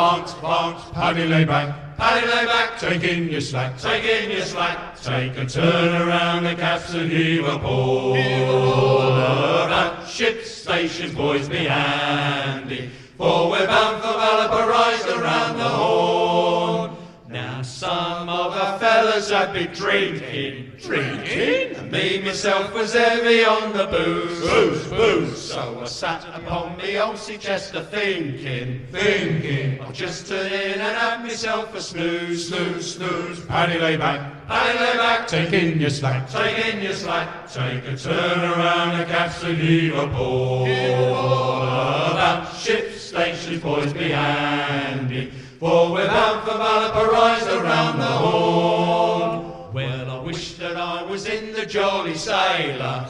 S8: Paddy lay back, take in your slack. Take a turn around the caps and heave a pole. About ship stations, boys, be handy, for we're bound for Valparaiso around the Horn. Now some of our fellas had been drinking, and me myself was heavy on the booze. So I sat upon me old sea chest a thinking, I'll just turn in and have myself a snooze. Paddy lay back, take in your slack. Take a turn around the caps and heave a pole. About ship stations, boys, be handy, for we're bound for Valparaiso around the Horn. Well, I wish that I was in the Jolly Sailor,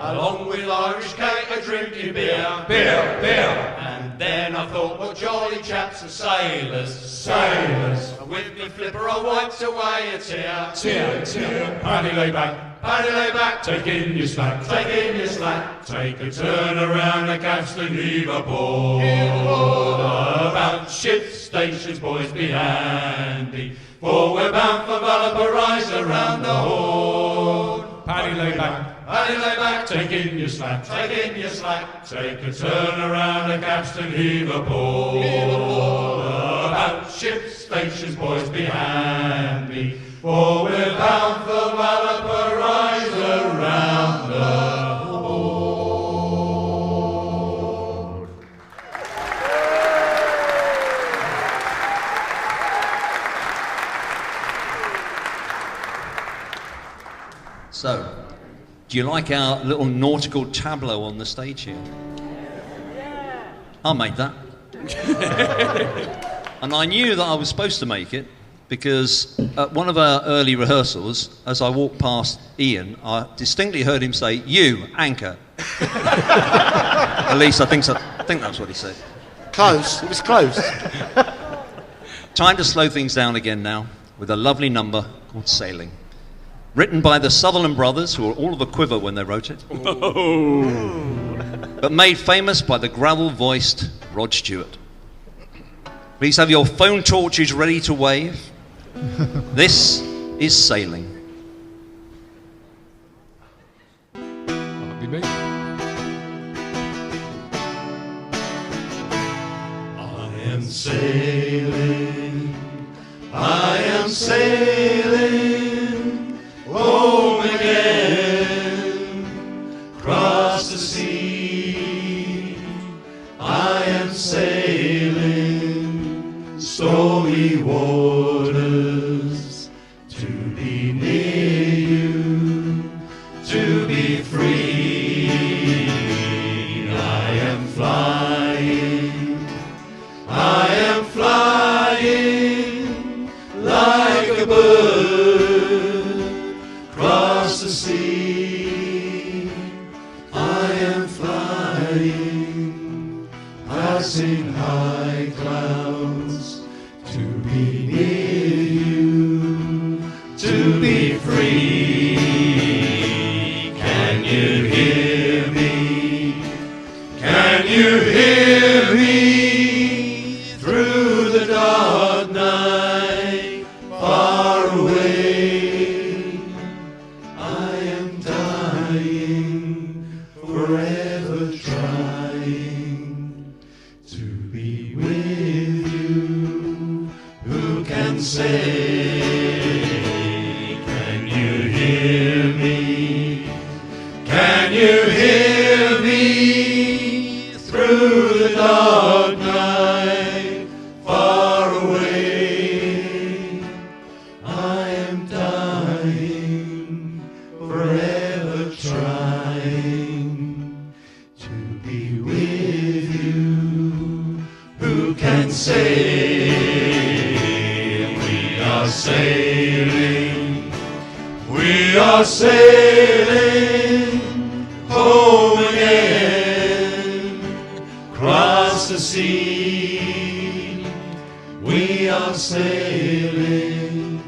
S8: along with Irish cater drinking beer. And then I thought, what jolly chaps are sailors. And with me flipper I wiped away a tear. Paddy lay back, take in your slack. Take a turn around the caps and heave a pole. About ship stations, boys, be handy, for we're bound for Valparaiso around the Horn. Paddy lay back, take in your slack. Take a turn around the caps and heave a pole. About ship stations, boys, be handy, for we're bound for Valparaiso around the Horn.
S1: So, do you like our little nautical tableau on the stage here? I made that. And I knew that I was supposed to make it because at one of our early rehearsals, as I walked past Ian, I distinctly heard him say, "You, anchor." At least I think so. I think that's what he said.
S4: Close, it was close.
S1: Time to slow things down again now with a lovely number called Sailing. Written by the Sutherland brothers, who were all of a quiver when they wrote it. But made famous by the gravel-voiced Rod Stewart. Please have your phone torches ready to wave. This is Sailing.
S8: sailing, I am sailing home again, across the sea. I am sailing stormy waters to be near you, to be free. I am flying, I am flying like a bird across the sea. I am flying, passing high clouds to be near you, to be free. Can you hear me? Can you hear me through the dark night, far away? I am dying, forever trying to be with you. Who can say? Can you hear me? Can you hear me through the dark night, far away? I am dying, forever trying to be with you. Who can say? We are sailing, we are sailing home again, across the sea. We are sailing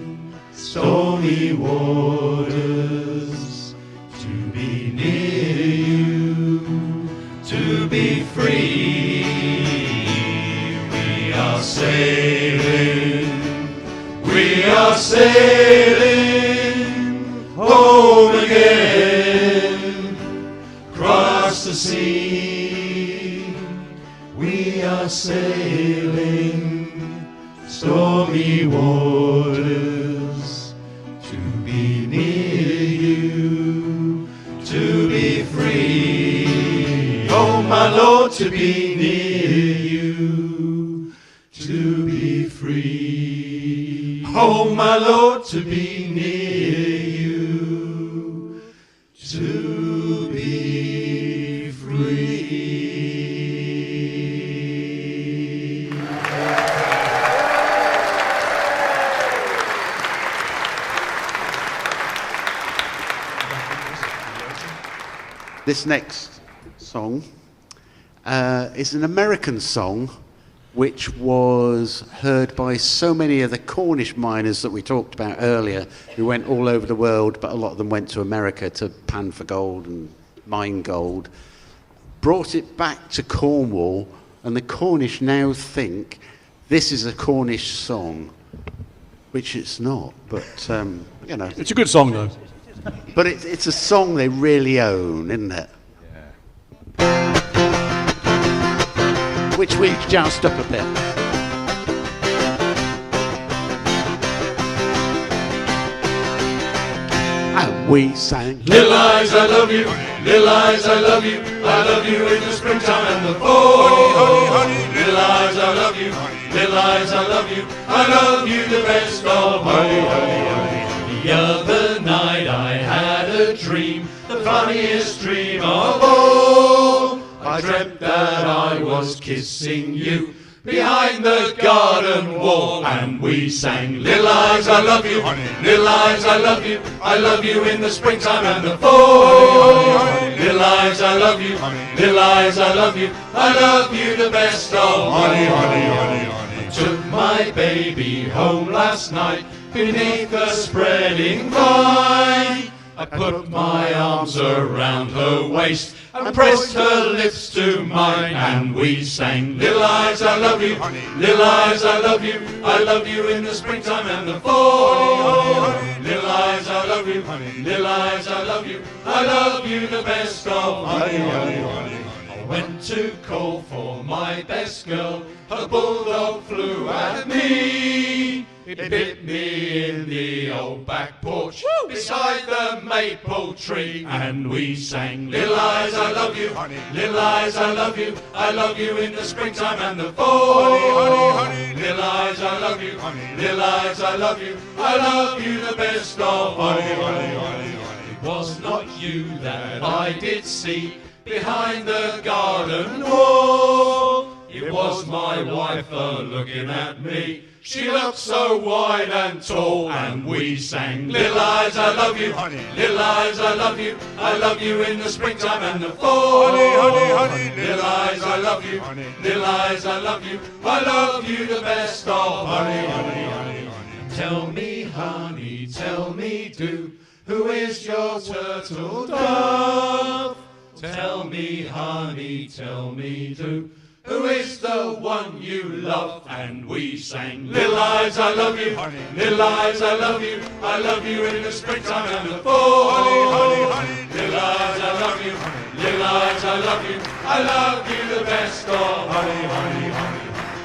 S8: stormy waters to be near you, to be free. We are sailing, we are sailing home again, across the sea. We are sailing stormy waters to be near you, to be free. Oh, my Lord, to be near you, to be free. Oh, my Lord, to be near you, to be free.
S4: This next song is an American song which was heard by so many of the Cornish miners that we talked about earlier, who went all over the world, but a lot of them went to America to pan for gold and mine gold, brought it back to Cornwall, and the Cornish now think this is a Cornish song, which it's not, but, you know.
S6: It's a good song, though.
S4: But it's a song they really own, isn't it? Yeah. Which we joust up a bit. And we sang,
S8: Little eyes, I love you. Little eyes, I love you. I love you in the springtime and the fall. Little eyes, I love you. Little eyes, I love you. I love you the best of all. The other night I had a dream, the funniest dream of all. I dreamt that I was kissing you behind the garden wall, and we sang, Little eyes, I love you. Little eyes, I love you. I love you in the springtime and the fall. Little eyes, I love you. Little eyes, I love you. I love you the best of all. I took my baby home last night beneath the spreading vine. I put my arms around her waist and pressed her lips to mine, and we sang, Little eyes, I love you. Little eyes, I love you. I love you in the springtime and the fall. Little eyes, I love you. Little eyes, I love you. I love you the best of all. I went to call for my best girl. A bulldog flew at me. It bit me in the old back porch beside the maple tree. And we sang, little eyes, I love you. Little eyes, I love you. I love you in the springtime and the fall. Little eyes, I love you. Little eyes, I love you. I love you the best of all. It was not you that I did see behind the garden wall. It was my wife looking at me. She looked so wide and tall. And we sang, little eyes, I love you. Little eyes, I love you. I love you in the springtime and the fall. Little eyes, I love you. Little eyes, I love you. I love you the best of all. Tell me, honey, tell me, do, who is your turtle dove? Tell me, honey, tell me, do, who is the one you love? And we sang, little eyes, I love you. Little eyes, I love you. I love you in the springtime and the fall. Little eyes, I love you. Little eyes, I love you. I love you the best of all.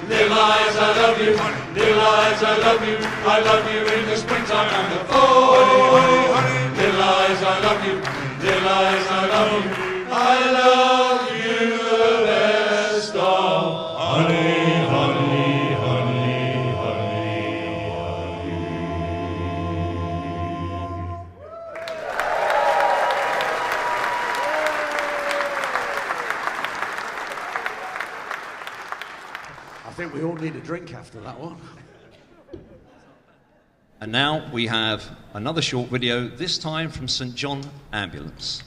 S8: Little eyes, I love you. Little eyes, I love you. I love you in the springtime and the fall. Little eyes, I love you. Little eyes, I love you. I love you the best of honey, honey, honey, honey,
S4: I think we all need a drink after that one.
S1: And now we have another short video, this time from St John Ambulance.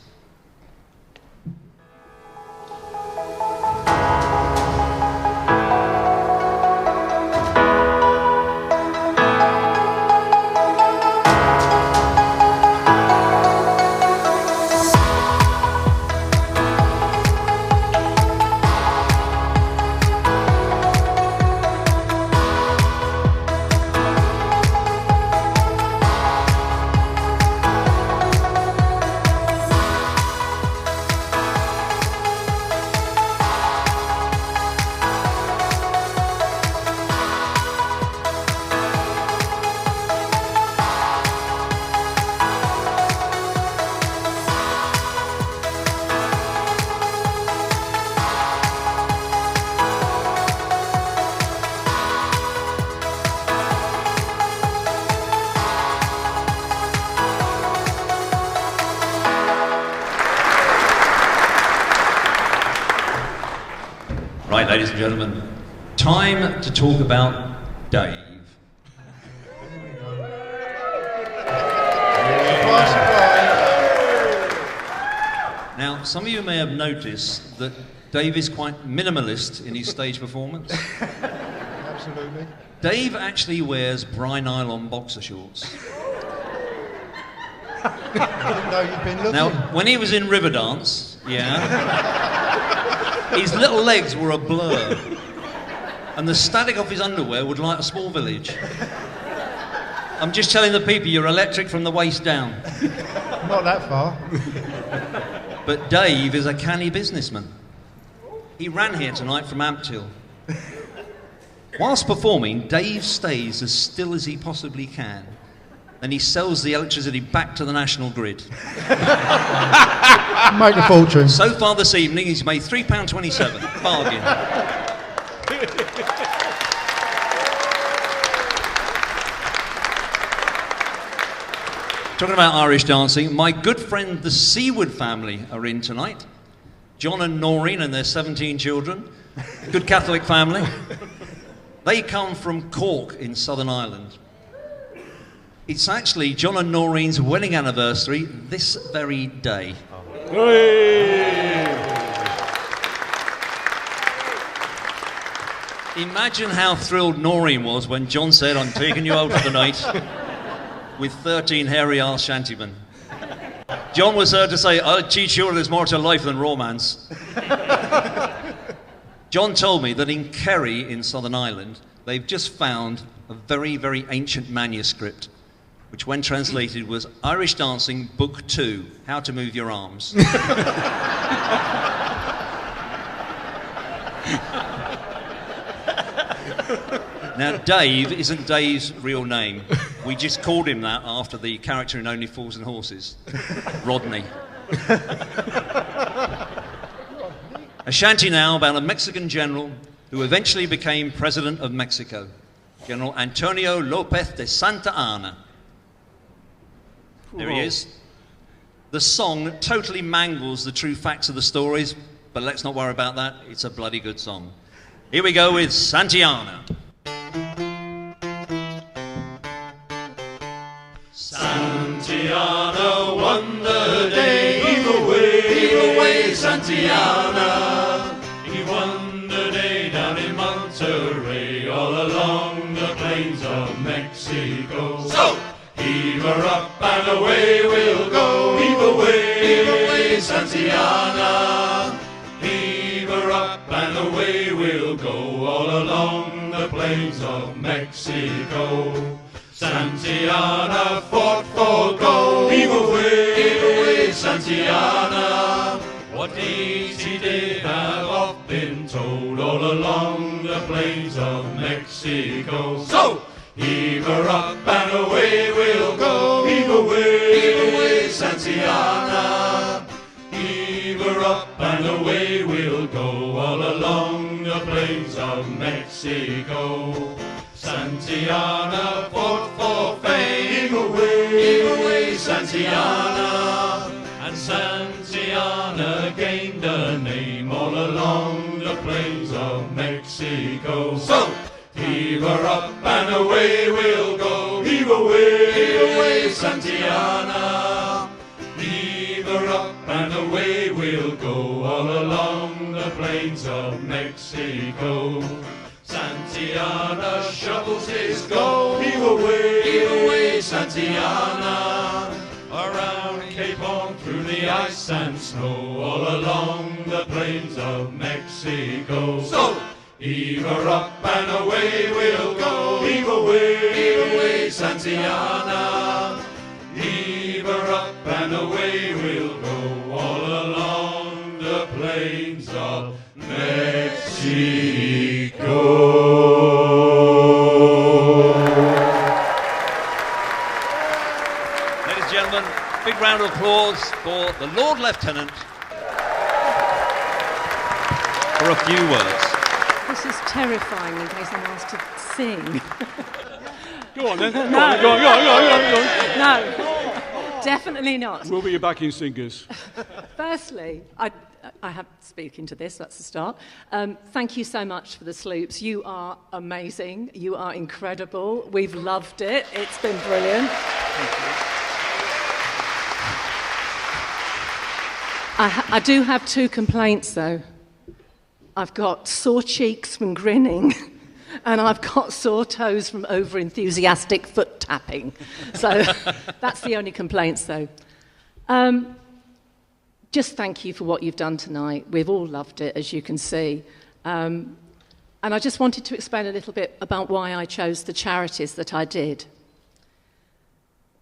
S1: Right, ladies and gentlemen, time to talk about Dave. Now, some of you may have noticed that Dave is quite minimalist in his stage performance.
S7: Absolutely.
S1: Dave actually wears Bry nylon boxer shorts.
S7: I didn't know you'd been looking.
S1: Now, when he was in Riverdance, his little legs were a blur, and the static of his underwear would light a small village. I'm just telling the people you're electric from the waist down.
S7: Not that far.
S1: But Dave is a canny businessman. He ran here tonight from Ampthill. Whilst performing, Dave stays as still as he possibly can. Then he sells the electricity back to the national grid.
S7: Make a fortune.
S1: So far this evening, he's made £3.27. Bargain. Talking about Irish dancing, my good friend the Seaward family are in tonight. John and Noreen and their 17 children. Good Catholic family. They come from Cork in Southern Ireland. It's actually John and Noreen's wedding anniversary this very day. Imagine how thrilled Noreen was when John said, "I'm taking you out for the night with 13 hairy arse shantymen." John was heard to say, "I'll teach you there's more to life than romance." John told me that in Kerry in Southern Ireland, they've just found a very, very ancient manuscript, which when translated was Irish Dancing Book 2, How to Move Your Arms. Now, Dave isn't Dave's real name. We just called him that after the character in Only Fools and Horses, Rodney. A shanty now about a Mexican general who eventually became president of Mexico, General Antonio Lopez de Santa Anna. There he is. The song totally mangles the true facts of the stories, but let's not worry about that. It's a bloody good song. Here we go with Santiana.
S8: Santiana won the day. Heave away, Santiana. He won the day down in Monterey, all along the plains of Mexico. So, heave her up and away we'll go. Heave away, Santiana. Heave her up and away we'll go, all along the plains of Mexico. Santiana fought for gold. Heave away, Santiana. What deeds he did have oft been told, all along the plains of Mexico. So, heave her up and away we'll go. Heave away, Santiana. Heave her up and away we'll go, all along the plains of Mexico. Santiana fought for fame. Heave away, Santiana. And Santiana gained a name all along the plains of Mexico. So, heave her up and away we'll go. Heave away, Santiana. Heave her up and away we'll go, all along the plains of Mexico. Santiana shovels his gold. Heave away, Santiana. Around Cape Horn, through the ice and snow, all along the plains of Mexico. So, heave her up and away we'll go. Heave away, Santiana. Heave her up and away we'll go, all along the plains of Mexico.
S1: Ladies and gentlemen, big round of applause for the Lord-Lieutenant for a few words.
S13: This is terrifying in case I'm asked to sing.
S6: Go on then.
S13: No.
S6: Go on.
S13: No, definitely not.
S6: We'll be your backing singers.
S13: Firstly, I have spoken to this, that's the start. Thank you so much for the Sloops. You are amazing. You are incredible. We've loved it. It's been brilliant. I do have two complaints, though. I've got sore cheeks from grinning, and I've got sore toes from over-enthusiastic foot tapping. So that's the only complaints, though. Just thank you for what you've done tonight. We've all loved it, as you can see. And I just wanted to explain a little bit about why I chose the charities that I did.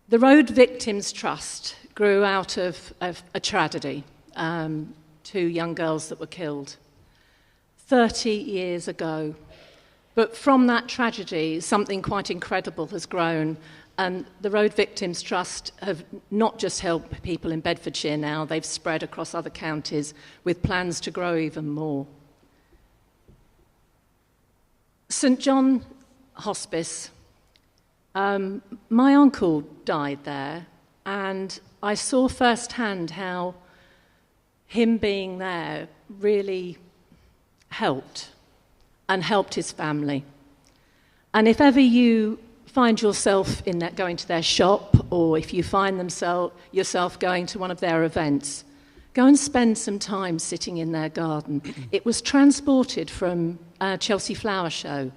S13: The Road Victims Trust grew out of a tragedy, 2 young girls that were killed 30 years ago. But from that tragedy, something quite incredible has grown. And the Road Victims Trust have not just helped people in Bedfordshire now, they've spread across other counties with plans to grow even more. St John Hospice, my uncle died there, and I saw firsthand how him being there really helped and helped his family. And if ever you find yourself in that, going to their shop, or if you find yourself going to one of their events, go and spend some time sitting in their garden. It was transported from Chelsea Flower Show,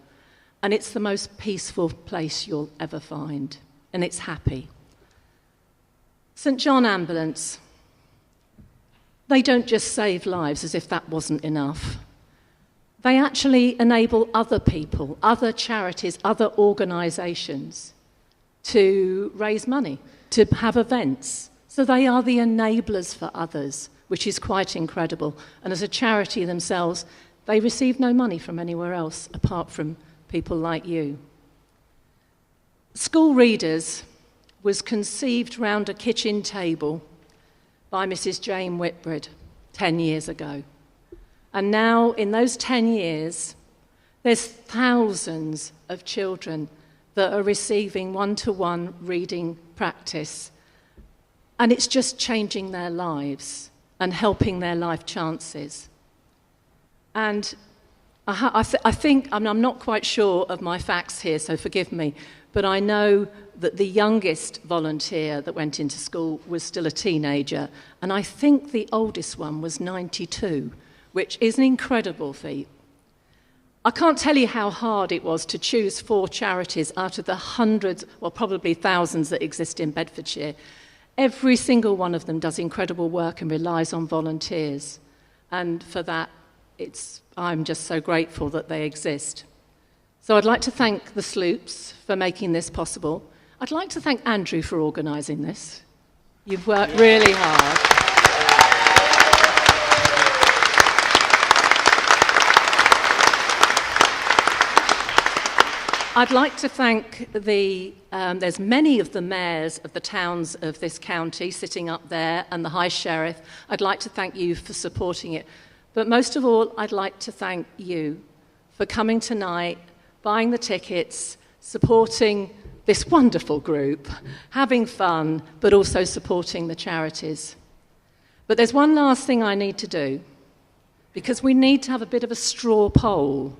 S13: and it's the most peaceful place you'll ever find, and it's happy. St John Ambulance, they don't just save lives as if that wasn't enough. They actually enable other people, other charities, other organisations to raise money, to have events. So they are the enablers for others, which is quite incredible. And as a charity themselves, they receive no money from anywhere else apart from people like you. School Readers was conceived round a kitchen table by Mrs. Jane Whitbread 10 years ago. And now, in those 10 years, there's thousands of children that are receiving one-to-one reading practice. And it's just changing their lives and helping their life chances. And I think, I'm not quite sure of my facts here, so forgive me, but I know that the youngest volunteer that went into school was still a teenager, and I think the oldest one was 92, which is an incredible feat. I can't tell you how hard it was to choose 4 charities out of the hundreds, well, probably thousands that exist in Bedfordshire. Every single one of them does incredible work and relies on volunteers. And for that, I'm just so grateful that they exist. So I'd like to thank the Sloops for making this possible. I'd like to thank Andrew for organising this. You've worked really hard. I'd like to thank there's many of the mayors of the towns of this county sitting up there and the High Sheriff. I'd like to thank you for supporting it. But most of all, I'd like to thank you for coming tonight, buying the tickets, supporting this wonderful group, having fun, but also supporting the charities. But there's one last thing I need to do, because we need to have a bit of a straw poll.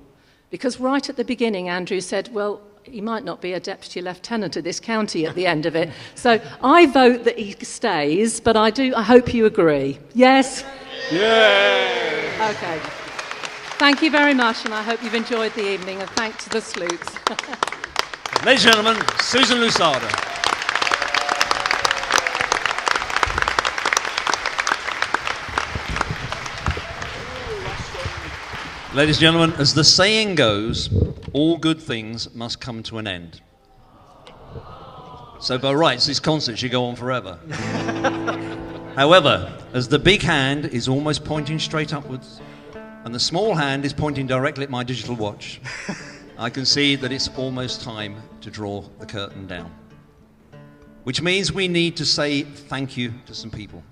S13: Because right at the beginning, Andrew said, well, he might not be a deputy lieutenant of this county at the end of it. So I vote that he stays, but I hope you agree. Yes?
S6: Yeah.
S13: Okay. Thank you very much, and I hope you've enjoyed the evening, and thanks to the Sloops.
S1: Ladies and gentlemen, Susan Lusada. Ladies and gentlemen, as the saying goes, all good things must come to an end. So by rights, this concert should go on forever. However, as the big hand is almost pointing straight upwards, and the small hand is pointing directly at my digital watch, I can see that it's almost time to draw the curtain down. Which means we need to say thank you to some people.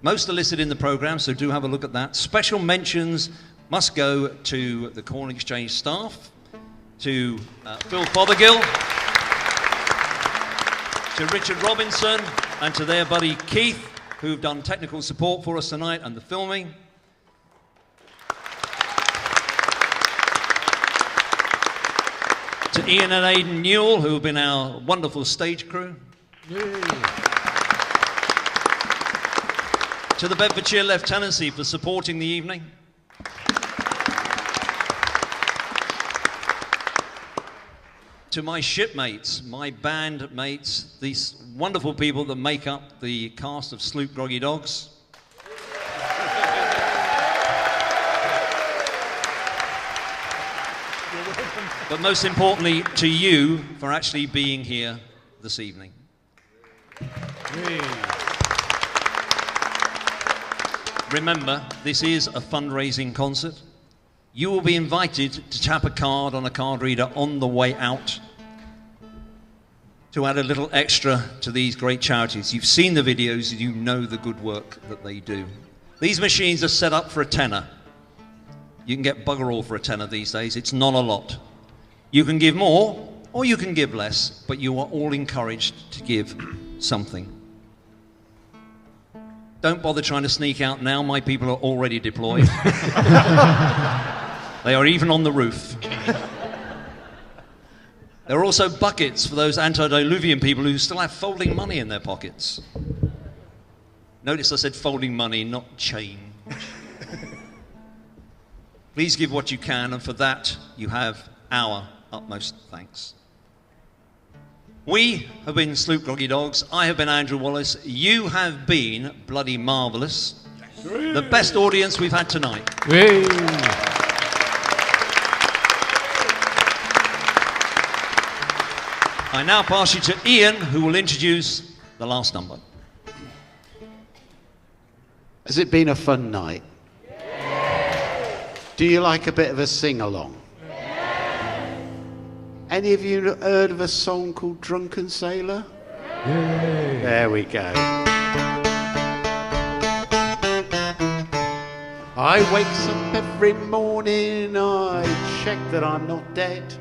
S1: Most are listed in the programme, so do have a look at that. Special mentions must go to the Corn Exchange staff, to Phil Fothergill, to Richard Robinson, and to their buddy Keith, who've done technical support for us tonight and the filming. To Ian and Aidan Newell, who have been our wonderful stage crew. Yay. To the Bedfordshire Lieutenancy for supporting the evening. To my shipmates, my band mates, these wonderful people that make up the cast of Sloop Groggy Dogs. But most importantly, to you for actually being here this evening. Remember, this is a fundraising concert. You will be invited to tap a card on a card reader on the way out to add a little extra to these great charities. You've seen the videos, you know the good work that they do. These machines are set up for a tenner. You can get bugger all for a tenner these days. It's not a lot. You can give more or you can give less, but you are all encouraged to give something. Don't bother trying to sneak out now. My people are already deployed. They are even on the roof. There are also buckets for those antediluvian people who still have folding money in their pockets. Notice I said folding money, not change. Please give what you can, and for that you have our utmost thanks. We have been Sloop Groggy Dogs. I have been Andrew Wallace. You have been bloody marvellous. The best audience we've had tonight. I now pass you to Ian, who will introduce the last number.
S4: Has it been a fun night? Do you like a bit of a sing-along? Any of you heard of a song called Drunken Sailor?
S9: Yay.
S4: There we go. I wakes up every morning, I check that I'm not dead,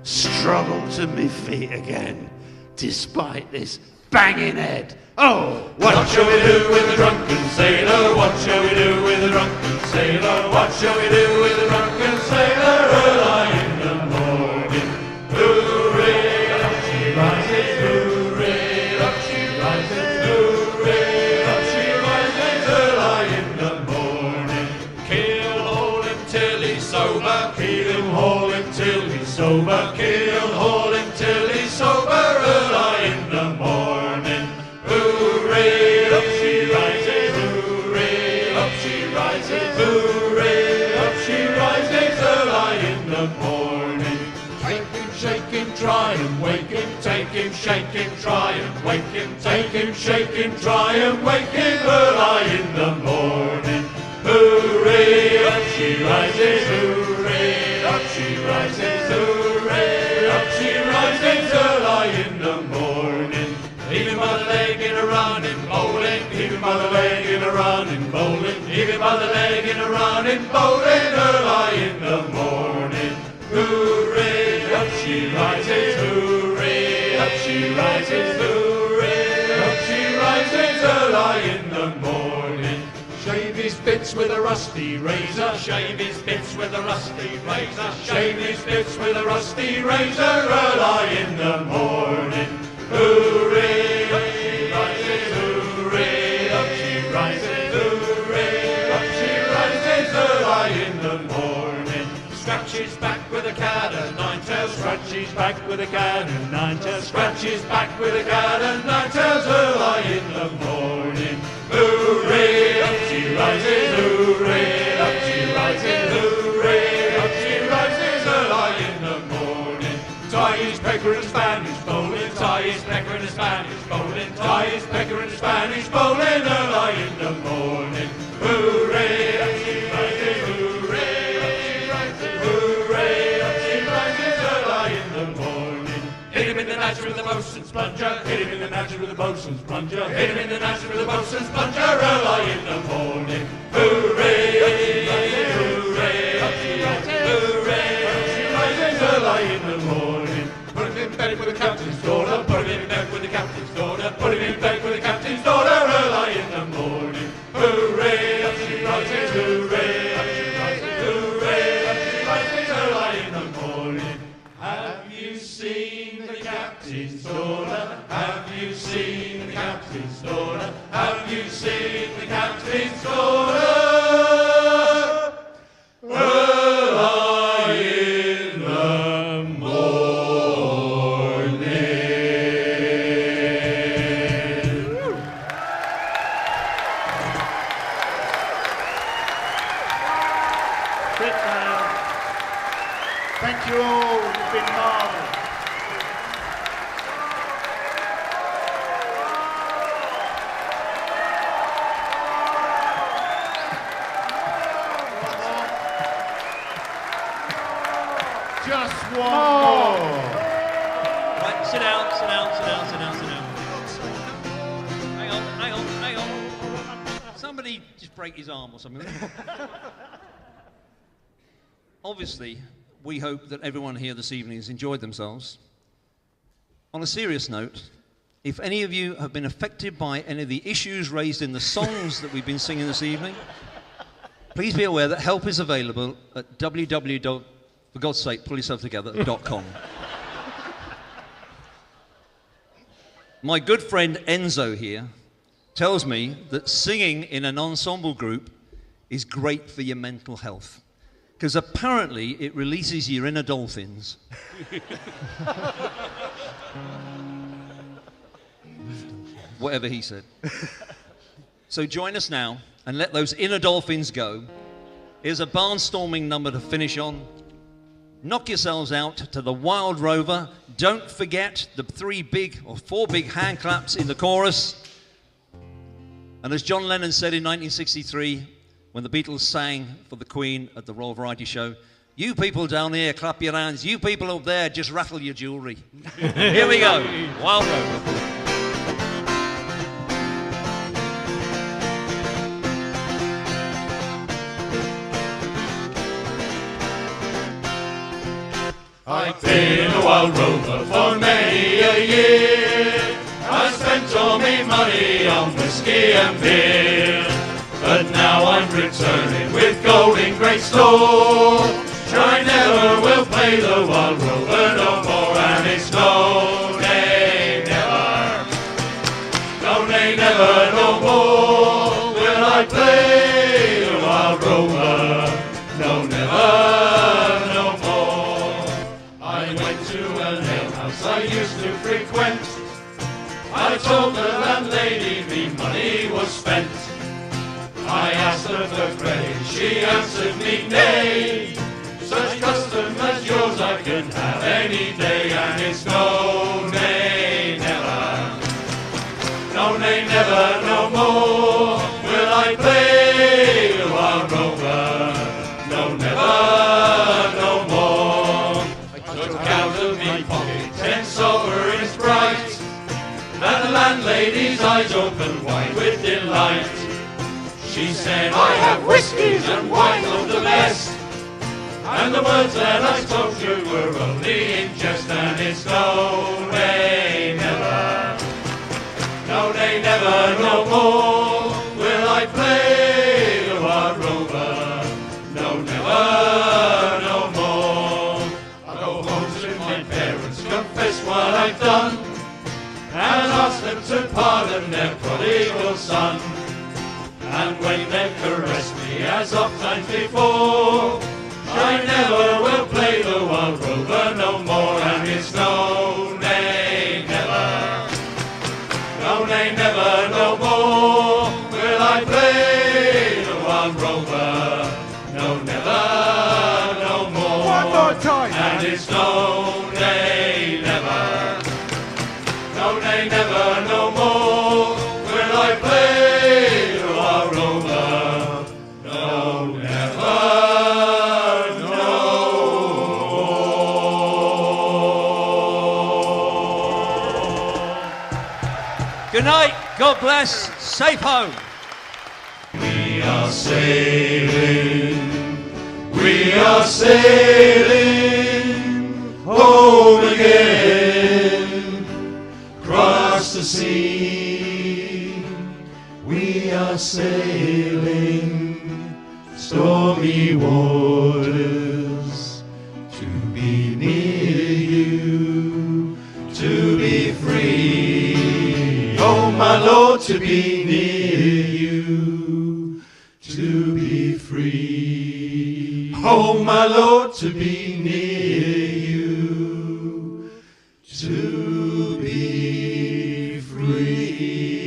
S4: struggle to me feet again, despite this banging head. Oh,
S8: what shall we do with the drunken sailor? What shall we do with the drunken sailor? What shall we do with the drunken sailor? Early in the morning, hooray, up she rises, hooray, up she rises, hooray, up she rises, early in the morning. Kill, haul him till he's sober, kill him, haul him till he's sober, kill, haul him till he's sober, early in the morning. Hooray, up she rises, hooray, up she rises, hooray, up she rises, early in the morning. Take him, shake him, try and wake him, take him, shake him, try and wake him, take him, shake him, try and wake him, early in the morning. Hooray, up she rises, hooray, up she rises, hooray, up she rises, early in the morning. Leave him by the leg in a running bowling, leave him by the leg in a running bowling, leave him by the leg in a running bowling, early in the morning. Hooray, up she rises, hooray, up she rises, hooray, up she rises, early in the morning. Shave his bits with a rusty razor, shave his bits with a rusty razor, shave his bits with a rusty razor, early in the morning. Hooray, up she rises, hooray, up she rises, hooray, up she rises, early in the morning. Scratch his back with a cat and nine tails, scratch his back with a cat and nine tails, scratch his back with a cat and nine tails, early in the morning. Hooray, up she rises, hooray, up she rises, hooray, up she rises, early in the morning. Tie his pecker and Spanish bowling, tie his pecker and Spanish bowling, tie his pecker and Spanish bowling, early in the morning. Hooray, up she rises, hooray, up she rises, hooray, up she rises, early in the morning. Hit him in the natch with the bosun's plunger, hit him in the natch with the bosun's plunger, hit him in the natch with the bosun's plunger, early in the morning. Hooray, up she rises, hooray, up she rises, hooray, up she rises, early in the morning. Put him in bed with the captain's daughter, put him in bed with the captain's daughter, put him in bed with the captain's daughter, early in the morning. Hooray, up she rises, hooray, up she rises, hooray, up she rises, early in the morning. Have you seen the captain's daughter? Have you seen the captain's daughter? Have you seen the captain's daughter? Early in the morning.
S3: Sit down. Thank you all. You've been marvellous. Just one more.
S1: Right, sit down, sit down, sit down, sit down, sit down. Hang on, hang on, hang on. Somebody just break his arm or something. Obviously, we hope that everyone here this evening has enjoyed themselves. On a serious note, if any of you have been affected by any of the issues raised in the songs that we've been singing this evening, please be aware that help is available at www.forgodsake.pullyourselftogether.com. My good friend Enzo here tells me that singing in an ensemble group is great for your mental health, because apparently it releases your inner dolphins. Whatever he said. So join us now and let those inner dolphins go. Here's a barnstorming number to finish on. Knock yourselves out to the Wild Rover. Don't forget the 4 big hand claps in the chorus. And as John Lennon said in 1963, when the Beatles sang for the Queen at the Royal Variety Show,
S14: You people down here, clap your hands. You people up there, just rattle your jewellery. Here we go. Wild Rover.
S2: I've been a wild rover for many a year. I spent all me money on whiskey and beer. But now I'm returning with gold in great store. I never will play the wild rover no more, and it's no, nay, never. No, nay, never, no more will I play the wild rover. No, never, no more. I went to an alehouse I used to frequent. I told the landlady me money was spent. I asked her for credit, she answered me nay. Such custom as yours I can have any day, and it's no, nay, never. No, nay, never, no more will I play the wild rover. No, never, no more. I took out of me pocket 10 sovereigns bright, and the landlady's eyes opened wide with delight. She said, I have whiskies and wines of the best, and the words that I spoke to were only in jest, and it's no, nay, never. No, nay, never, no more will I play the wild rover. No, never, no more. I'll go home to my parents, confess what I've done, and ask them to pardon their prodigal son. And when they've caressed me as oft times before, I never will play the wild rover no more, and it's no, nay, never. No, nay, never, no more will I play the wild rover. No, never, no more. One more time. And it's no, nay, never. No, nay, never, no more will I play the wild rover. No, never.
S14: Good night. God bless. Safe home.
S2: We are sailing home again, across the sea. We are sailing stormy waters to be near you, to be free. Oh, my Lord, to be near you, to be free. Oh, my Lord, to be near you, to be free.